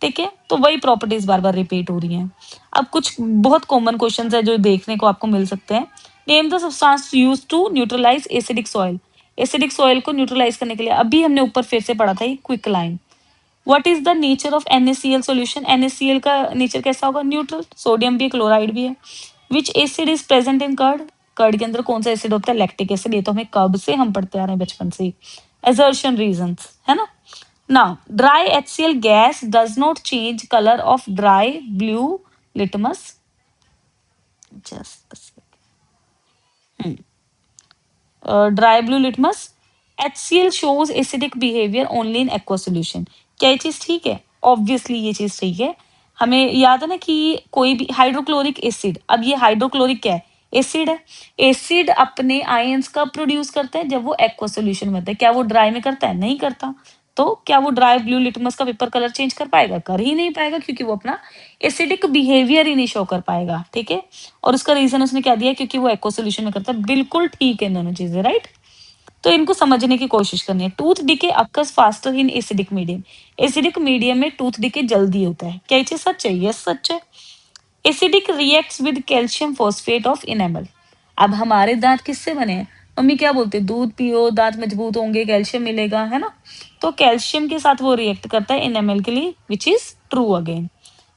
ठीक है, तो वही प्रॉपर्टीज बार बार रिपीट हो रही हैं। अब कुछ बहुत कॉमन क्वेश्चंस है जो देखने को आपको मिल सकते हैं। Name the substance used to neutralise acidic soil. Acidic soil को न्यूट्रलाइज करने के लिए अभी हमने ऊपर फिर से पढ़ा था ये quick line. What is the nature of NaCl solution? NaCl का नेचर कैसा होगा? न्यूट्रल। सोडियम भी है, क्लोराइड भी है। Which acid is present in curd? Curd के अंदर कौन सा एसिड होता है? Lactic acid. ये तो हमें कब से हम पढ़ते आ रहे हैं, बचपन से। एजर्शन रीजंस, है ना। Now dry HCl gas does not change colour of dry blue litmus. Just dry blue litmus. HCl shows acidic behavior only in aqua solution। क्या ये चीज ठीक है? ऑब्वियसली ये चीज ठीक है। हमें याद है ना कि कोई भी हाइड्रोक्लोरिक एसिड, अब ये हाइड्रोक्लोरिक क्या है? एसिड है। एसिड अपने आयंस कब प्रोड्यूस करता है? जब वो एक्वा सॉल्यूशन में होता है। क्या वो ड्राई में करता है? नहीं करता। तो क्या वो ड्राई ब्लू लिटमस का पेपर कलर चेंज कर पाएगा? कर ही नहीं पाएगा, क्योंकि वो अपना एसिडिक बिहेवियर ही नहीं शो कर पाएगा। ठीक है, और उसका रीजन उसने क्या दिया? क्योंकि वो एक्वा सॉल्यूशन में करता है। बिल्कुल ठीक है दोनों चीजें, राइट। तो इनको समझने की कोशिश करनी है। Tooth decay occurs faster in acidic medium. Acidic medium में टूथ डिके जल्दी होता है। क्या ये चीज सच है? यस, सच है। Acidic reacts with calcium phosphate of enamel. अब हमारे दांत किससे बने हैं? मम्मी क्या बोलते हैं? दूध पियो, दांत मजबूत होंगे, कैल्शियम मिलेगा, है ना। तो कैल्शियम के साथ वो रिएक्ट करता है इनेमल के लिए, विच is true again.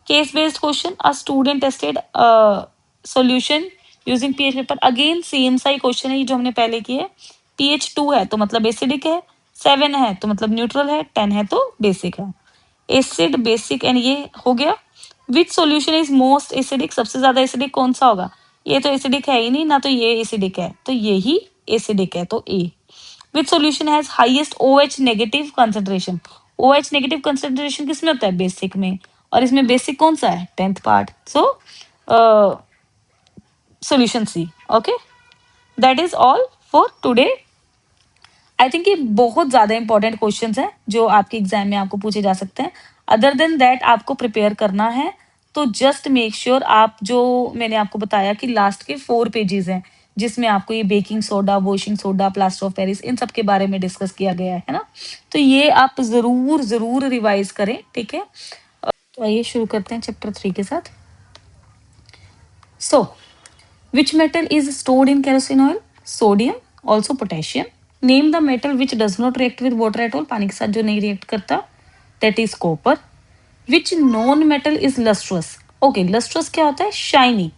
Case based question, a student tested solution using pH paper. Again same सा ही क्वेश्चन है जो हमने पहले किए। पीएच 2 है तो मतलब एसिडिक है, 7 है तो मतलब न्यूट्रल है, 10 है तो बेसिक है। एसिड, बेसिक एंड ये हो गया। विच सॉल्यूशन इज मोस्ट एसिडिक? सबसे ज्यादा एसिडिक कौन सा होगा? ये तो एसिडिक है ही नहीं ना, तो ये एसिडिक है, तो ये ही एसिडिक है, तो A. Which solution has highest OH negative concentration? OH negative concentration किसमें होता है? बेसिक में। और इसमें बेसिक कौन सा है? 10th part. So solution C. Okay, that is all for today. I think ये बहुत ज्यादा इंपॉर्टेंट क्वेश्चन है जो आपके एग्जाम में आपको पूछे जा सकते हैं। अदर देन दैट आपको प्रिपेयर करना है, तो जस्ट मेक श्योर आप, जो मैंने आपको बताया कि लास्ट के 4 पेजेस हैं जिसमें आपको ये baking soda, washing soda, plaster of Paris, इन सब के बारे में डिस्कस किया गया है ना। तो ये आप जरूर जरूर रिवाइज करें, ठीक है। तो आइए शुरू करते हैं चैप्टर 3 के साथ। सो which metal is stored in kerosene oil? Sodium, also potassium. Name the metal which does not react with water at all. पानी के साथ जो नहीं रिएक्ट करता, that is copper. Which non metal is lustrous? Okay, lustrous क्या होता है? Shiny,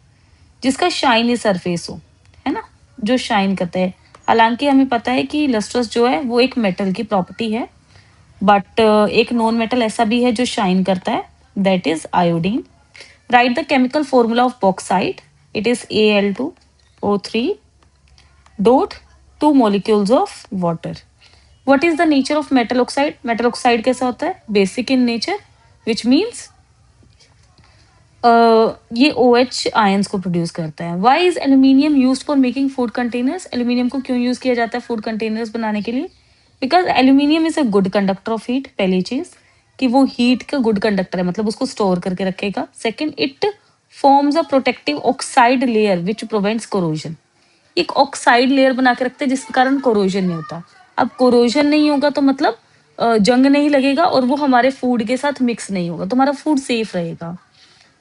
जिसका शाइनी सरफेस हो, है ना, जो शाइन करता है। हालांकि हमें पता है कि लस्ट्रस जो है वो एक मेटल की प्रॉपर्टी है, बट एक नॉन मेटल ऐसा भी है जो शाइन करता है, that is iodine. Write the chemical formula of bauxite. It is Al2O3 dot 2 molecules of water. What is the nature of metal oxide? Metal oxide कैसा होता है? Basic in nature, which means ये OH ions को produce करता है। Why is aluminium used for making food containers? Aluminium को क्यों use किया जाता है फूड कंटेनर्स बनाने के लिए? Because aluminium is a good conductor of heat। पहली चीज कि वो हीट का गुड कंडक्टर है, मतलब उसको स्टोर करके रखेगा। Second, it forms a protective oxide layer which prevents corrosion. एक ऑक्साइड लेयर बना के रखते हैं जिसके कारण कोरोजन नहीं होता। अब कोरोजन नहीं होगा तो मतलब जंग नहीं लगेगा और वो हमारे फूड के साथ मिक्स नहीं होगा, तो हमारा फूड सेफ रहेगा।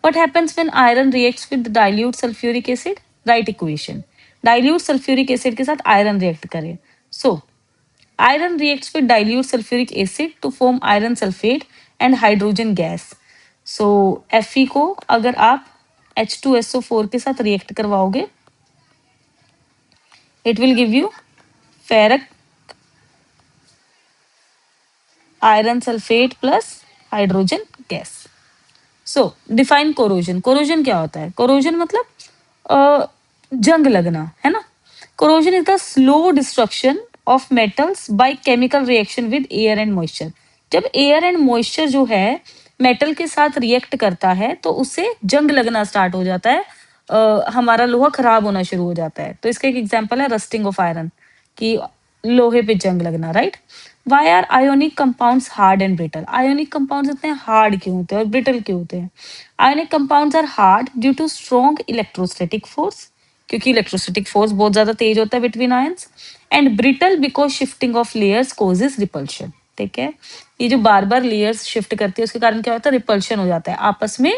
What happens when iron reacts with dilute sulfuric acid? Right equation. Dilute sulfuric acid के साथ iron react करे. So, iron reacts with dilute sulfuric acid to form iron sulfate and hydrogen gas. So, Fe को अगर आप H2SO4 के साथ react करवाओगे, it will give you ferric iron sulfate plus hydrogen gas. So define corrosion. Corrosion क्या होता है? Corrosion मतलब जंग लगना, है ना। Corrosion is the slow destruction of metals by chemical reaction with air and moisture. जब एयर एंड मॉइस्चर जो है मेटल के साथ रिएक्ट करता है तो उससे जंग लगना स्टार्ट हो जाता है, हमारा लोहा खराब होना शुरू हो जाता है। तो इसका एक एग्जांपल है रस्टिंग ऑफ आयरन, कि लोहे पे जंग लगना, right. Why are ionic compounds hard and brittle? Ionic compounds इतने हार्ड क्यों होते हैं और ब्रिटल क्यों होते हैं? Ionic compounds are hard due to strong electrostatic force, क्योंकि इलेक्ट्रोस्टैटिक फोर्स बहुत ज्यादा तेज होता है between ions, and brittle because shifting of layers causes repulsion. ठीक है, ये जो बार बार लेयर्स शिफ्ट करती है उसके कारण क्या होता है? रिपल्शन हो जाता है, आपस में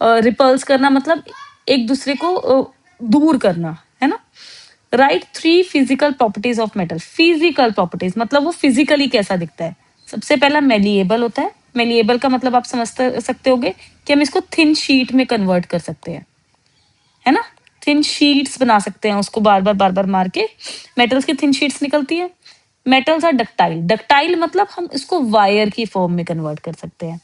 रिपल्स करना मतलब एक दूसरे को दूर करना, है ना। Right three physical properties of metal. Physical properties मतलब वो फिजिकली कैसा दिखता है। सबसे पहला मेलिएबल होता है। मेलिएबल का मतलब आप समझ सकते होगे कि हम इसको थिन शीट में कन्वर्ट कर सकते हैं, है ना। थिन शीट्स बना सकते हैं उसको बार बार मार के, मेटल्स की थिन शीट्स निकलती है। Metals are ductile. डक्टाइल मतलब हम इसको वायर की फॉर्म में कन्वर्ट कर सकते हैं।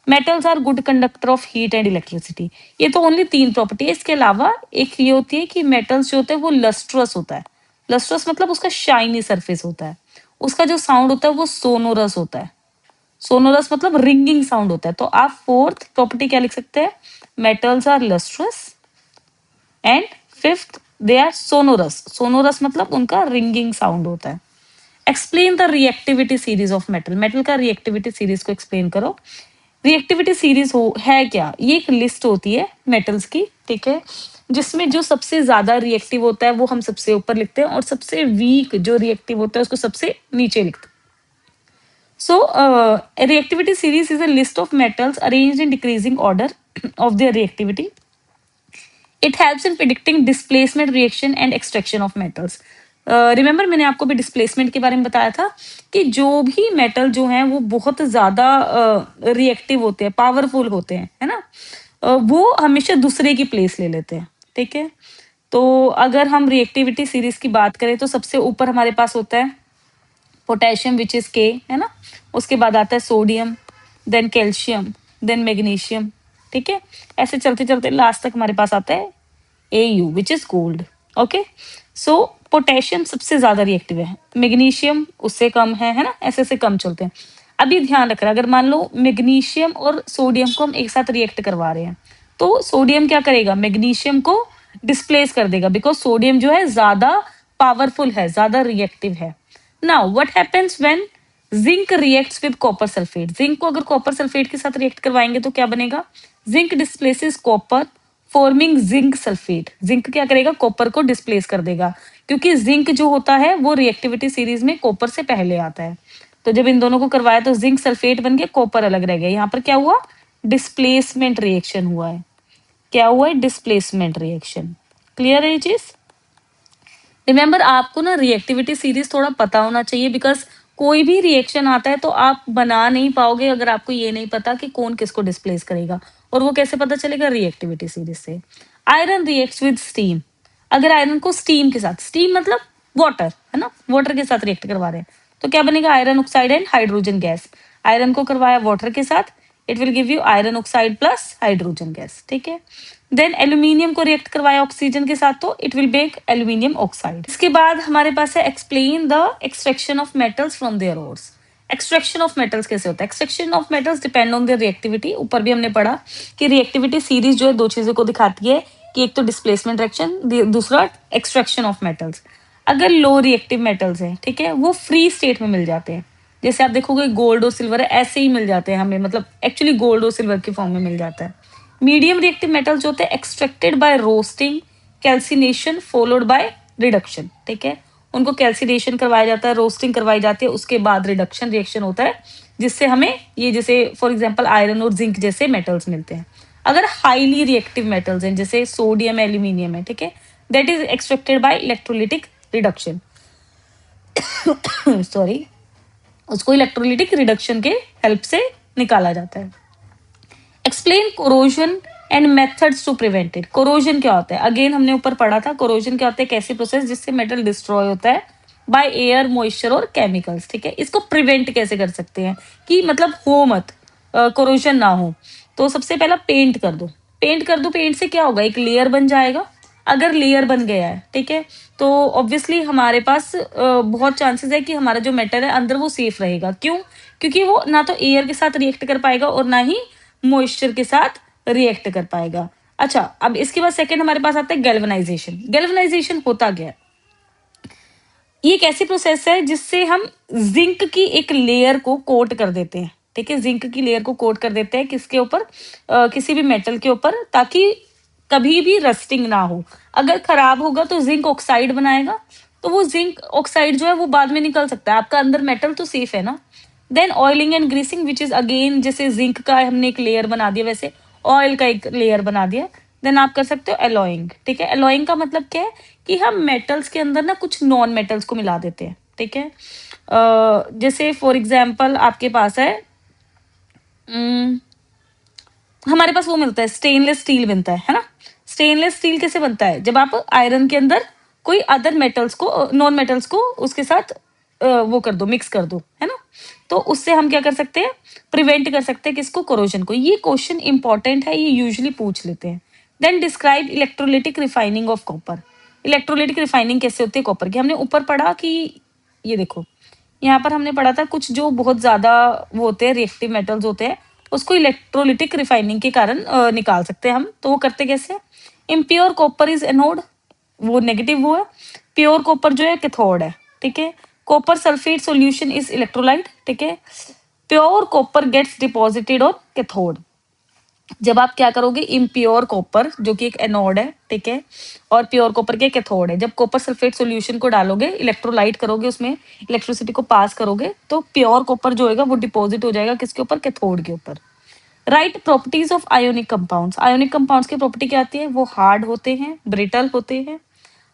Metals are good conductor of heat and electricity. ये तो ओनली 3 प्रॉपर्टी है। इसके अलावा एक ये होती है कि मेटल्स जो होते हैं वो लस्ट्रस होता है। लस्ट्रस मतलब उसका शाइनी सरफेस होता है। उसका जो साउंड होता है वो सोनोरस होता है। सोनोरस मतलब रिंगिंग साउंड होता है। तो आप फोर्थ प्रॉपर्टी क्या लिख सकते हैं? Metals are lustrous and fifth they are sonorous. Sonorous मतलब उनका रिंगिंग साउंड होता है। Explain the reactivity series of metal. Metal का रिएक्टिविटी सीरीज को एक्सप्लेन करो। रिएक्टिविटी सीरीज है क्या? ये एक लिस्ट होती है मेटल्स की, ठीक है, जिसमें जो सबसे ज्यादा रिएक्टिव होता है वो हम सबसे ऊपर लिखते हैं और सबसे वीक जो रिएक्टिव होता है उसको सबसे नीचे लिखते हैं। So, a reactivity series is a list of metals arranged in decreasing order of their reactivity. It helps in predicting displacement reaction and extraction of metals. Remember मैंने आपको भी डिस्प्लेसमेंट के बारे में बताया था कि जो भी मेटल जो हैं वो बहुत ज्यादा रिएक्टिव होते हैं, पावरफुल होते हैं, है ना, वो हमेशा दूसरे की प्लेस ले लेते हैं। ठीक है, तो अगर हम रिएक्टिविटी सीरीज की बात करें तो सबसे ऊपर हमारे पास होता है पोटेशियम विच इज के, है ना। उसके बाद आता है sodium, then calcium, then magnesium. ठीक है, ऐसे चलते चलते लास्ट तक हमारे पास आता है AU which is gold. Okay, so potassium सबसे ज्यादा रिएक्टिव है, मैग्नीशियम उससे कम है ना, ऐसे ऐसे कम चलते हैं। अभी ध्यान रखना, अगर मान लो मैग्नीशियम और सोडियम को हम एक साथ रिएक्ट करवा रहे हैं तो सोडियम क्या करेगा? मैग्नीशियम को डिस्प्लेस कर देगा, बिकॉज सोडियम जो है ज्यादा पावरफुल है, ज्यादा रिएक्टिव है। Now what happens when zinc reacts with copper sulphate. Zinc को अगर कॉपर सल्फेट के साथ रिएक्ट करवाएंगे तो क्या बनेगा? Zinc displaces copper forming zinc sulphate. Zinc क्या करेगा? कॉपर को डिस्प्लेस कर देगा, क्योंकि जिंक जो होता है वो रिएक्टिविटी सीरीज में कॉपर से पहले आता है। तो जब इन दोनों को करवाया तो जिंक सल्फेट बन गया, कॉपर अलग रह गया। यहाँ पर क्या हुआ? डिस्प्लेसमेंट रिएक्शन हुआ है। क्या हुआ है? Displacement reaction. क्लियर है ये चीज? रिमेंबर आपको ना रिएक्टिविटी सीरीज थोड़ा पता होना चाहिए, बिकॉज कोई भी रिएक्शन आता है तो आप बना नहीं पाओगे अगर आपको ये नहीं पता कि कौन किसको डिस्प्लेस करेगा। और वो कैसे पता चलेगा? रिएक्टिविटी सीरीज से। Iron reacts with steam. अगर आयरन को स्टीम के साथ, स्टीम मतलब वाटर, है ना, वाटर के साथ रिएक्ट करवा रहे हैं तो क्या बनेगा? Iron oxide and hydrogen gas. Iron को करवाया वाटर के साथ, it will give you iron oxide plus hydrogen gas. ठीक है, देन एल्यूमिनियम को रिएक्ट करवाया ऑक्सीजन के साथ तो it will make aluminium oxide. इसके बाद हमारे पास है explain the extraction of metals from their ores. Extraction of metals कैसे होता है? Extraction of metals depend on their reactivity. ऊपर भी हमने पढ़ा कि रिएक्टिविटी सीरीज जो है दो चीजों को दिखाती है, कि एक तो डिस्प्लेसमेंट रिएक्शन, दूसरा एक्सट्रैक्शन ऑफ मेटल्स। अगर लो रिएक्टिव मेटल्स है, ठीक है, वो फ्री स्टेट में मिल जाते हैं। जैसे आप देखोगे गोल्ड और सिल्वर है, ऐसे ही मिल जाते हैं हमें, मतलब एक्चुअली गोल्ड और सिल्वर की फॉर्म में मिल जाता है। मीडियम रिएक्टिव मेटल जो होते हैं extracted bye roasting, calcination followed by reduction, ठीक है। उनको कैल्सिनेशन करवाया जाता है, रोस्टिंग करवाई जाती है, उसके बाद रिडक्शन रिएक्शन होता है, जिससे हमें ये जैसे फॉर एग्जांपल आयरन और जिंक जैसे मेटल्स मिलते हैं। अगर हाईली रिएक्टिव मेटल्स हैं जैसे सोडियम एल्यूमिनियम है, ठीक है, that is extracted by electrolytic reduction sorry, उसको इलेक्ट्रोलिटिक रिडक्शन के हेल्प से निकाला जाता है। Explain corrosion and methods to prevent it. Corrosion क्या होता है, अगेन हमने ऊपर पढ़ा था, कोरोजन क्या होता है, एक ऐसी प्रोसेस जिससे मेटल डिस्ट्रॉय होता है बाय एयर, मॉइस्चर और केमिकल्स, ठीक है। इसको प्रिवेंट कैसे कर सकते हैं कि मतलब हो मत, कोरोजन ना हो, तो सबसे पहला पेंट कर दो। पेंट कर दो, पेंट से क्या होगा, एक लेयर बन जाएगा। अगर लेयर बन गया है, ठीक है, तो ऑब्वियसली हमारे पास बहुत चांसेस है कि हमारा जो मेटल है अंदर वो सेफ रहेगा। क्यों? क्योंकि वो ना तो एयर के साथ रिएक्ट कर पाएगा और ना ही मॉइस्चर के साथ रिएक्ट कर पाएगा। अच्छा, अब इसके बाद सेकंड हमारे पास आता है गैल्वेनाइजेशन। गैल्वेनाइजेशन होता क्या है, ये एक ऐसी प्रोसेस है जिससे हम जिंक की एक लेयर को कोट कर देते हैं, ठीक है। जिंक की लेयर को कोट कर देते हैं किसके ऊपर, किसी भी मेटल के ऊपर, ताकि कभी भी रस्टिंग ना हो। अगर खराब होगा तो जिंक ऑक्साइड बनाएगा, तो वो जिंक ऑक्साइड जो है वो बाद में निकल सकता है, आपका अंदर मेटल तो सेफ है ना। Then oiling and greasing which is again, जैसे जिंक का हमने एक लेयर बना दिया, वैसे ऑयल का एक लेयर बना दिया। देन आप कर सकते हो एलॉइंग, ठीक है। एलॉइंग का मतलब क्या है कि हम मेटल्स के अंदर ना कुछ नॉन मेटल्स को मिला देते हैं, ठीक है। जैसे फॉर एग्जाम्पल आपके पास है, हमारे पास वो मिलता है स्टेनलेस स्टील बनता है ना। स्टेनलेस स्टील कैसे बनता है, जब आप आयरन के अंदर कोई अदर मेटल्स को, नॉन मेटल्स को उसके साथ वो कर दो, मिक्स कर दो, है ना। तो उससे हम क्या कर सकते हैं, प्रिवेंट कर सकते हैं किसको, कोरोजन को। ये क्वेश्चन इंपॉर्टेंट है, ये यूजुअली पूछ लेते हैं। Then describe electrolytic refining of copper. Electrolytic refining कैसे होती है कॉपर की, हमने ऊपर पढ़ा कि ये देखो, यहाँ पर हमने पढ़ा था कुछ जो बहुत ज्यादा वो होते हैं, रिएक्टिव मेटल्स होते हैं, उसको इलेक्ट्रोलिटिक रिफाइनिंग के कारण निकाल सकते हैं हम। तो वो करते कैसे, इम्प्योर कॉपर इज एनोड, वो नेगेटिव वो है, प्योर कॉपर जो है कैथोड है, ठीक है। Copper sulphate solution is electrolyte, ठीक है। Pure copper gets deposited on cathode. जब आप क्या करोगे, इम्प्योर कॉपर जो कि एक एनोड है, ठीक है, और प्योर कॉपर के कैथोड है, जब कॉपर सल्फेट सॉल्यूशन को डालोगे, इलेक्ट्रोलाइट करोगे, उसमें इलेक्ट्रिसिटी को पास करोगे, तो प्योर कॉपर जो होगा वो डिपॉजिट हो जाएगा किसके ऊपर, कैथोड के ऊपर। Right properties of ionic compounds. Ionic compounds की प्रॉपर्टी क्या आती है, वो हार्ड होते हैं, ब्रिटल होते हैं,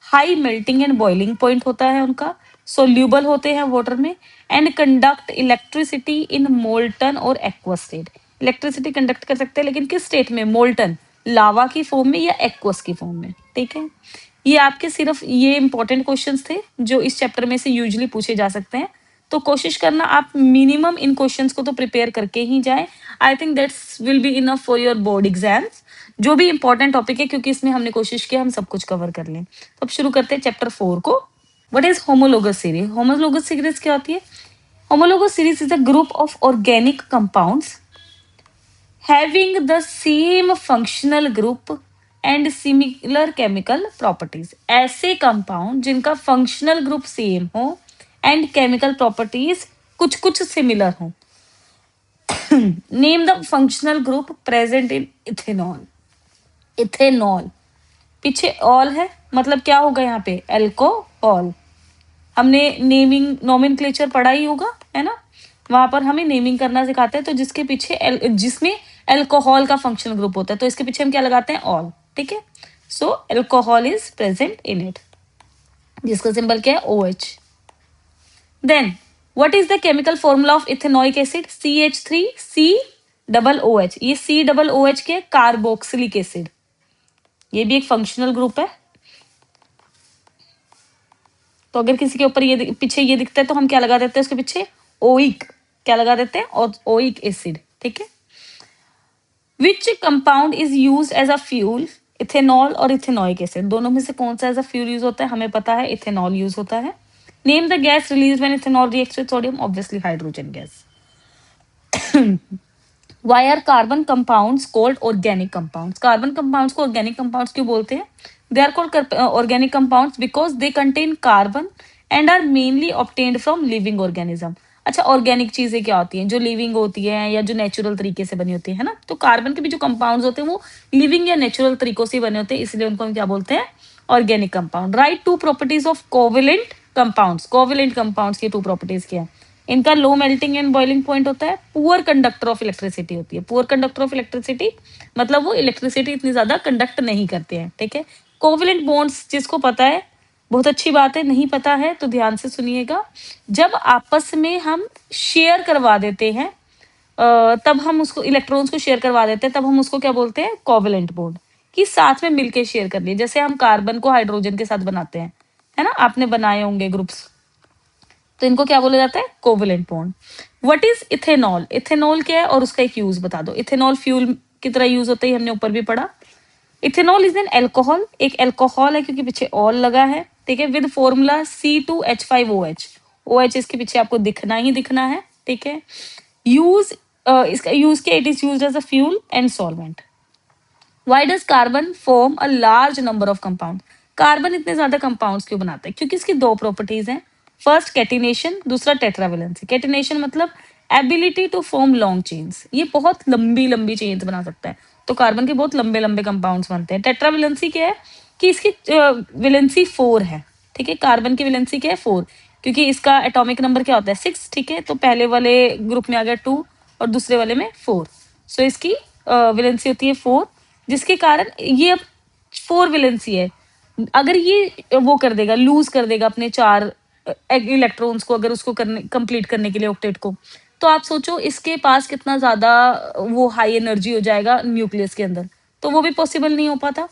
high melting and boiling point होता है उनका, सोल्यूबल होते हैं वाटर में, and conduct electricity in molten और एक्वस स्टेट। इलेक्ट्रिसिटी कंडक्ट कर सकते हैं, लेकिन किस स्टेट में, मोल्टन लावा की फॉर्म में या एक्वस की फॉर्म में, ठीक है। ये आपके सिर्फ ये इंपॉर्टेंट क्वेश्चंस थे जो इस चैप्टर में से यूजुअली पूछे जा सकते हैं। तो कोशिश करना आप मिनिमम इन क्वेश्चंस को तो प्रिपेयर करके ही जाएं। I think that's will be enough for your board exams, जो भी इंपॉर्टेंट टॉपिक है, क्योंकि इसमें हमने कोशिश किया हम सब कुछ कवर कर लें। तो अब शुरू करते हैं चैप्टर 4 को। What is homologous series. Homologous series क्या होती है, homologous series is a group of organic compounds having the same functional group and similar chemical properties। ऐसे कंपाउंड जिनका फंक्शनल ग्रुप सेम हो एंड केमिकल प्रॉपर्टीज कुछ कुछ similar हो। Name the functional group present in ethanol. Ethanol पीछे all है, मतलब क्या होगा यहाँ पे, एल्कोहल। हमने नेमिंग नोमेनक्लेचर पढ़ा ही होगा, है ना, वहां पर हमें नेमिंग करना सिखाते हैं। तो जिसके पीछे जिसमें एल्कोहल का फंक्शनल ग्रुप होता है, तो इसके पीछे हम क्या लगाते हैं, ऑल, ठीक है। So alcohol is present in it, जिसका सिंबल क्या है, OH। Then what is the chemical formula of ethanoic acid, CH3COOH। ये COOH के कार्बोक्सिलिक एसिड, ये भी एक फंक्शनल ग्रुप है। तो अगर किसी के ऊपर ये पीछे ये दिखता है तो हम क्या लगा देते हैं उसके पीछे, ओइक, क्या लगा देते हैं, और ओइक एसिड, ठीक है। Which compound is use as a fuel, ethanol और इथेनोइक एसिड, दोनों में से कौन सा एज अ फ्यूल यूज होता है, हमें पता है इथेनॉल यूज होता है। Name the gas release when ethanol reacts with sodium, obviously hydrogen gas. Why are carbon compounds called organic compounds? Carbon compounds को organic compounds क्यों बोलते हैं? They are called organic compounds because they contain carbon and are mainly obtained from living organism। अच्छा, organic चीजें क्या होती हैं? जो लिविंग होती है या जो नेचुरल तरीके से बनी होती है ना, तो कार्बन के भी जो कंपाउंड्स होते हैं वो लिविंग या नेचुरल तरीकों से बने होते हैं, इसलिए उनको हम क्या बोलते हैं? Organic compound. Write two properties of covalent compounds. Covalent compounds की टू प्रॉपर्टीज क्या है? इनका low melting and boiling point होता है, पुअर कंडक्टर ऑफ इलेक्ट्रिसिटी होती है। पुअर कंडक्टर ऑफ इलेक्ट्रिसिटी मतलब वो इलेक्ट्रिसिटी इतनी ज्यादा कंडक्ट नहीं करते हैं, ठीक है। कोवेलेंट बॉन्ड्स जिसको पता है बहुत अच्छी बात है, नहीं पता है तो ध्यान से सुनिएगा। जब आपस में हम शेयर करवा देते हैं तब हम उसको इलेक्ट्रॉन्स को शेयर करवा देते हैं, तब हम उसको क्या बोलते हैं? Covalent bond. कि साथ में मिलके शेयर कर लिए, जैसे हम कार्बन को हाइड्रोजन के साथ बनाते हैं, है ना, आपने बनाए होंगे ग्रुप्स, तो इनको क्या बोला जाता है? Covalent bond. What is ethanol? Ethanol क्या है और उसका एक यूज बता दो। इथेनॉल फ्यूल की तरह यूज होता है, हमने ऊपर भी पढ़ा। इथेनॉल इज एन एल्कोहल, एक एल्कोहल है क्योंकि पीछे ऑल लगा है, ठीक है, विद फॉर्मूला C2H5OH। OH इसके पीछे आपको दिखना ही दिखना है, ठीक है। यूज इसका यूज क्या? It is used as a fuel and solvent. Why does carbon form a large number of compound? Carbon इतने ज्यादा कंपाउंड्स क्यों बनाता है? क्योंकि इसकी दो प्रॉपर्टीज हैं। फर्स्ट कैटिनेशन, दूसरा टेट्रावेलेंसी। कैटिनेशन मतलब ability to form long chains, ये बहुत लंबी लंबी चेन्स बना सकता है, तो कार्बन के बहुत लंबे लंबे कंपाउंड्स बनते हैं। टेट्रावेलेंसी क्या है? कि इसकी वेलेंसी 4 है, ठीक है। कार्बन की वेलेंसी क्या है? 4, क्योंकि इसका एटॉमिक नंबर क्या होता है? 6, ठीक है। तो पहले वाले ग्रुप में आ गया 2 और दूसरे वाले में 4, सो इसकी वेलेंसी होती है 4, जिसके कारण ये अब 4 वेलेंसी है। अगर ये वो कर देगा, लूज कर देगा अपने 4 इलेक्ट्रॉन्स को, अगर उसको करने कंप्लीट करने के लिए ऑक्टेट को, तो आप सोचो इसके पास कितना ज्यादा वो हाई एनर्जी हो जाएगा न्यूक्लियस के अंदर, तो वो भी पॉसिबल नहीं हो पाता।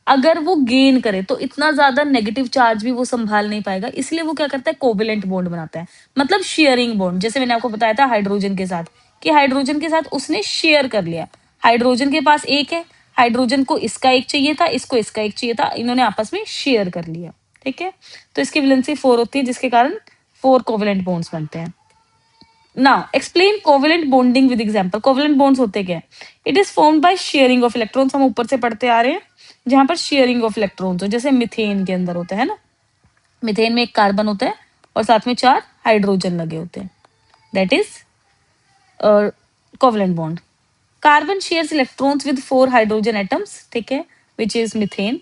अगर वो गेन करे तो इतना ज्यादा नेगेटिव चार्ज भी वो संभाल नहीं पाएगा, इसलिए वो क्या करता है? कोवेलेंट बॉन्ड बनाता है, मतलब शेयरिंग बॉन्ड। जैसे मैंने आपको बताया था हाइड्रोजन के साथ, कि हाइड्रोजन के साथ उसने शेयर कर लिया। हाइड्रोजन के पास एक है, हाइड्रोजन को इसका एक चाहिए था, इसको इसका एक चाहिए था, इन्होंने आपस में शेयर कर लिया, ठीक है। तो इसकी वैलेंसी 4 होती है, जिसके कारण 4 कोवेलेंट बॉन्ड्स बनते हैं। Now explain covalent bonding with example. Covalent bonds होते क्या है? It is formed by sharing of electrons, हम ऊपर से पढ़ते आ रहे हैं, जहां पर शेयरिंग ऑफ इलेक्ट्रॉन्स हो, जैसे मिथेन के अंदर होता है ना। मिथेन में एक कार्बन होता है और साथ में 4 हाइड्रोजन लगे होते हैं, that is covalent bond. Carbon shares electrons with 4 hydrogen atoms, ठीक है, which is methane.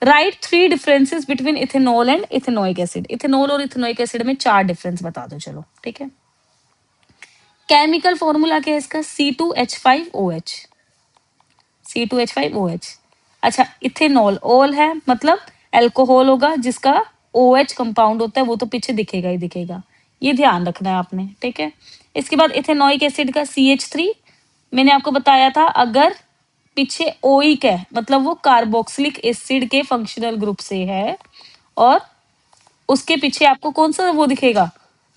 Right 3 differences between ethanol and ethanoic acid. Ethanol और इथेनोइक एसिड में 4 डिफरेंस बता दो, चलो, ठीक है। केमिकल फॉर्मूला क्या है इसका? C2H5OH। C2H5OH। अच्छा, इथेनॉल ऑल है, मतलब एल्कोहल होगा जिसका OH कंपाउंड होता है, वो तो पीछे दिखेगा ही दिखेगा, ये ध्यान रखना है आपने, ठीक है। इसके बाद इथेनोइक एसिड का CH3, मैंने आपको बताया था अगर पीछे ओइक है मतलब वो कार्बोक्सिलिक एसिड के फंक्शनल ग्रुप से है, और उसके पीछे आपको कौन सा वो दिखेगा?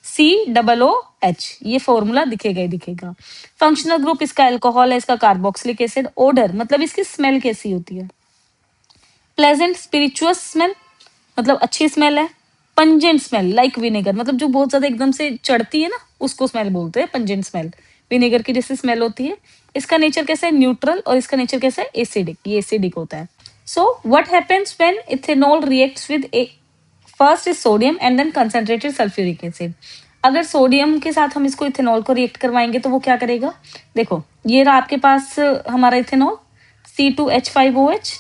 COOH, ये फॉर्मूला दिखेगा ही दिखेगा। फंक्शनल ग्रुप इसका अल्कोहल है, इसका कार्बोक्सिलिक एसिड। ओडर मतलब इसकी स्मेल कैसी होती है? प्लेजेंट स्पिरिचुअस स्मेल, मतलब अच्छी स्मेल है। पंजेंट स्मेल लाइक विनेगर, मतलब जो बहुत ज्यादा एकदम से चढ़ती है ना, उसको स्मेल बोलते हैं पंजेंट स्मेल, विनेगर की जैसी स्मेल होती है। इसका नेचर कैसा है? न्यूट्रल। और इसका नेचर कैसा है? एसिडिक, ये एसिडिक होता है। So what happens when ethanol reacts with a, first is sodium and then concentrated sulphuric acid. अगर सोडियम के साथ हम इसको इथेनॉल को रिएक्ट करवाएंगे तो वो क्या करेगा? देखो, ये रहा आपके पास हमारा इथेनॉल C2H5OH,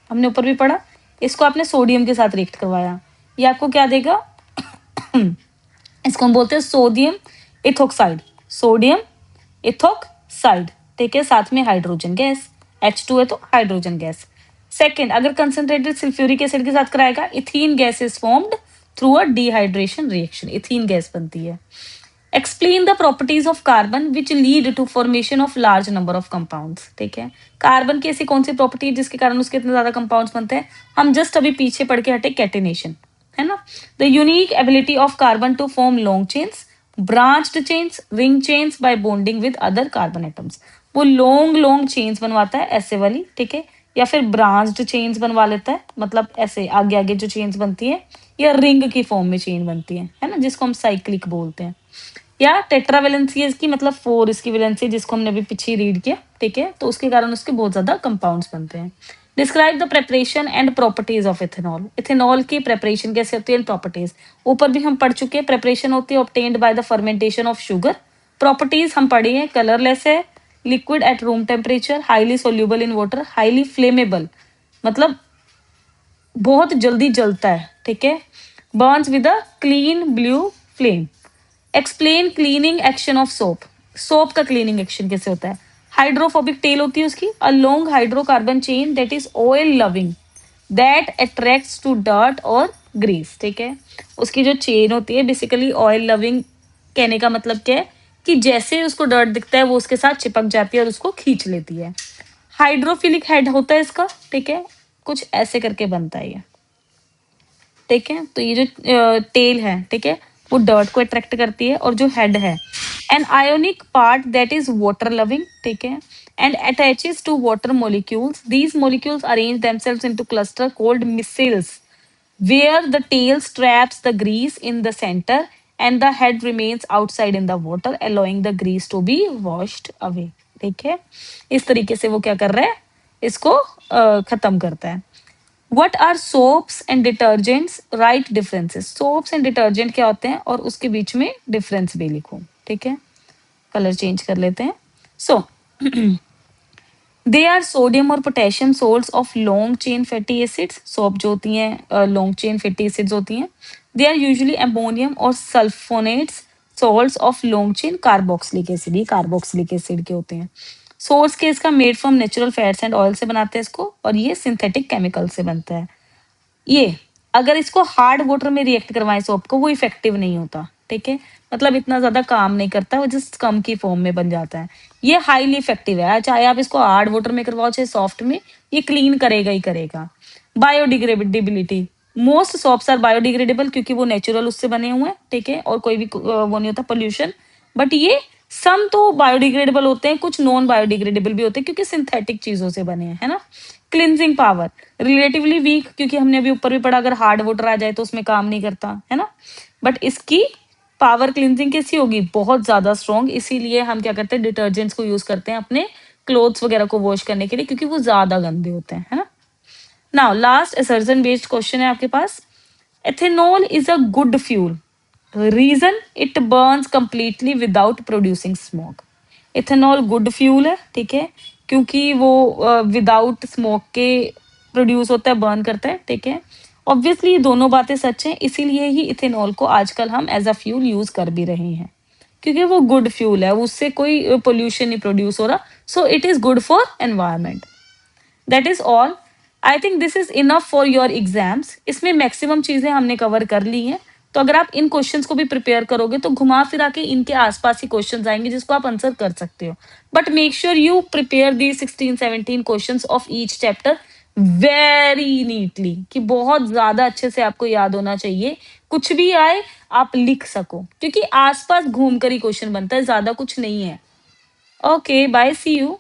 हमने ऊपर भी पढ़ा, इसको आपने सोडियम के साथ रिएक्ट करवाया, ये आपको क्या देगा? इसको हम बोलते हैं सोडियम इथोक्साइड। सोडियम इथोक्साइड, ठीक है, साथ में हाइड्रोजन गैस, H2 है तो हाइड्रोजन गैस। सेकेंड, अगर कंसंट्रेटेड सल्फ्यूरिक एसिड के साथ कराएगा, ethene gas is formed through a dehydration reaction, ethene gas बनती है। Explain the properties of carbon which lead to formation of large number of compounds, ठीक है। कार्बन की ऐसी कौन सी प्रॉपर्टी है जिसके कारण उसके इतने ज्यादा कंपाउंड्स बनते हैं? हम जस्ट अभी पीछे पढ़ के हटे, कैटिनेशन, है ना। The unique ability of carbon to form long chains, branched chains, ring chains by bonding with other carbon atoms. वो लॉन्ग लॉन्ग चेन्स बनवाता है ऐसे वाली, ठीक है, या फिर ब्रांच्ड चेन्स बनवा लेता है, मतलब ऐसे आगे आगे जो चेन्स बनती है, या रिंग की फॉर्म में चेन बनती है ना, जिसको हम साइक्लिक बोलते हैं। या टेट्रावेलेंसी है इसकी, मतलब 4 इसकी वैलेंसी, जिसको हमने अभी पीछे रीड किया, ठीक है, तो उसके कारण उसके बहुत ज्यादा कंपाउंड्स बनते हैं। Describe the preparation and properties of ethanol. Ethanol की प्रेपरेशन कैसे होती है, प्रॉपर्टीज ऊपर भी हम पढ़ चुके हैं। प्रेपरेशन होती है obtained by the fermentation of sugar. Properties हम पढ़ी है, कलरलेस है, liquid at room temperature, highly soluble in water, highly flammable मतलब बहुत जल्दी जलता है, ठीक है, burns with a clean blue flame. Explain cleaning action of soap. Soap का क्लीनिंग एक्शन कैसे होता है। हाइड्रोफोबिक टेल होती है उसकी, a long hydrocarbon chain that is oil loving that attracts to dirt और ग्रीस, ठीक है। उसकी जो चेन होती है बेसिकली ऑयल लविंग कहने का मतलब क्या है कि जैसे उसको डर्ट दिखता है वो उसके साथ चिपक जाती है और उसको खींच लेती है। हाइड्रोफिलिक हेड होता है इसका, ठीक है, कुछ ऐसे करके बनता है ये, ठीक है। तो ये जो टेल है, ठीक है, वो डर्ट को अट्रैक्ट करती है, और जो हेड है an ionic part that is water loving, ठीक है, and attaches to water molecules. These molecules arrange themselves into cluster called micelles where the tail straps the grease in the center and the head remains outside in the water allowing the grease to be washed away, ठीक है। इस तरीके से वो क्या कर रहा है, इसको खत्म करता है। What are soaps and detergents? Write differences. Soaps and detergent क्या होते हैं और उसके बीच में डिफरेंस भी लिखो, ठीक है। कलर चेंज कर लेते हैं। सो दे आर सोडियम और potassium salts of long chain fatty acids. Soap जो होती हैं लॉन्ग चेन फैटी एसिड्स होती हैं। दे आर यूजुअली अमोनियम और sulphonates salts of long chain carboxylic acid. ये कार्बोक्सिलिक एसिड के होते हैं। सोर्स के इसका made from natural fats and oil से बनाते हैं इसको, और ये सिंथेटिक केमिकल से बनता है। ये अगर इसको हार्ड वाटर में रिएक्ट करवाएं सोप को, वो इफेक्टिव नहीं होता, ठीक है, मतलब इतना ज्यादा काम नहीं करता, वो जस्ट कम की फॉर्म में बन जाता है। ये हाईली इफेक्टिव है, चाहे आप इसको हार्ड वाटर में करवाओ चाहे सॉफ्ट में, ये क्लीन करेगा ही करेगा। Biodegradability, most soaps are biodegradable क्योंकि वो नेचुरल उससे बने हुए हैं, ठीक है, और कोई भी वो नहीं होता पोल्यूशन। बट ये सम तो बायोडिग्रेडेबल होते हैं, कुछ नॉन बायोडिग्रेडेबल भी होते हैं क्योंकि सिंथेटिक चीजों से बने हैं, है ना। क्लिनजिंग पावर रिलेटिवली वीक, क्योंकि हमने अभी ऊपर भी पढ़ा अगर हार्ड वाटर आ जाए तो उसमें काम नहीं करता, है ना। बट इसकी पावर क्लिनजिंग कैसी होगी, बहुत ज्यादा स्ट्रॉन्ग, इसीलिए हम क्या करते हैं डिटर्जेंट्स को यूज करते हैं अपने क्लोथ्स वगैरह को वॉश करने के लिए, क्योंकि वो ज्यादा गंदे होते हैं, है ना। Now last assertion based question है आपके पास। Ethanol is a good fuel, reason it burns completely without producing smoke. Ethanol good fuel है, ठीक है, क्योंकि वो विदाउट स्मोक के प्रोड्यूस होता है, बर्न करता है, ठीक है। ऑब्वियसली ये दोनों बातें सच हैं, इसीलिए ही इथेनॉल को आजकल हम एज अ फ्यूल यूज कर भी रहे हैं, क्योंकि वो गुड फ्यूल है, उससे कोई पोल्यूशन नहीं प्रोड्यूस हो रहा, so it is good for environment. That is all. I think this is enough for your exams. इसमें मैक्सिमम चीजें हमने कवर कर ली हैं, तो अगर आप इन क्वेश्चंस को भी प्रिपेयर करोगे तो घुमा फिरा के इनके आसपास ही क्वेश्चंस आएंगे जिसको आप आंसर कर सकते हो। But make sure you prepare the 16-17 questions of each chapter very neatly, कि बहुत ज्यादा अच्छे से आपको याद होना चाहिए, कुछ भी आए आप लिख सको, क्योंकि आसपास घूम कर ही क्वेश्चन बनता है, ज्यादा कुछ नहीं है। Okay bye, see you.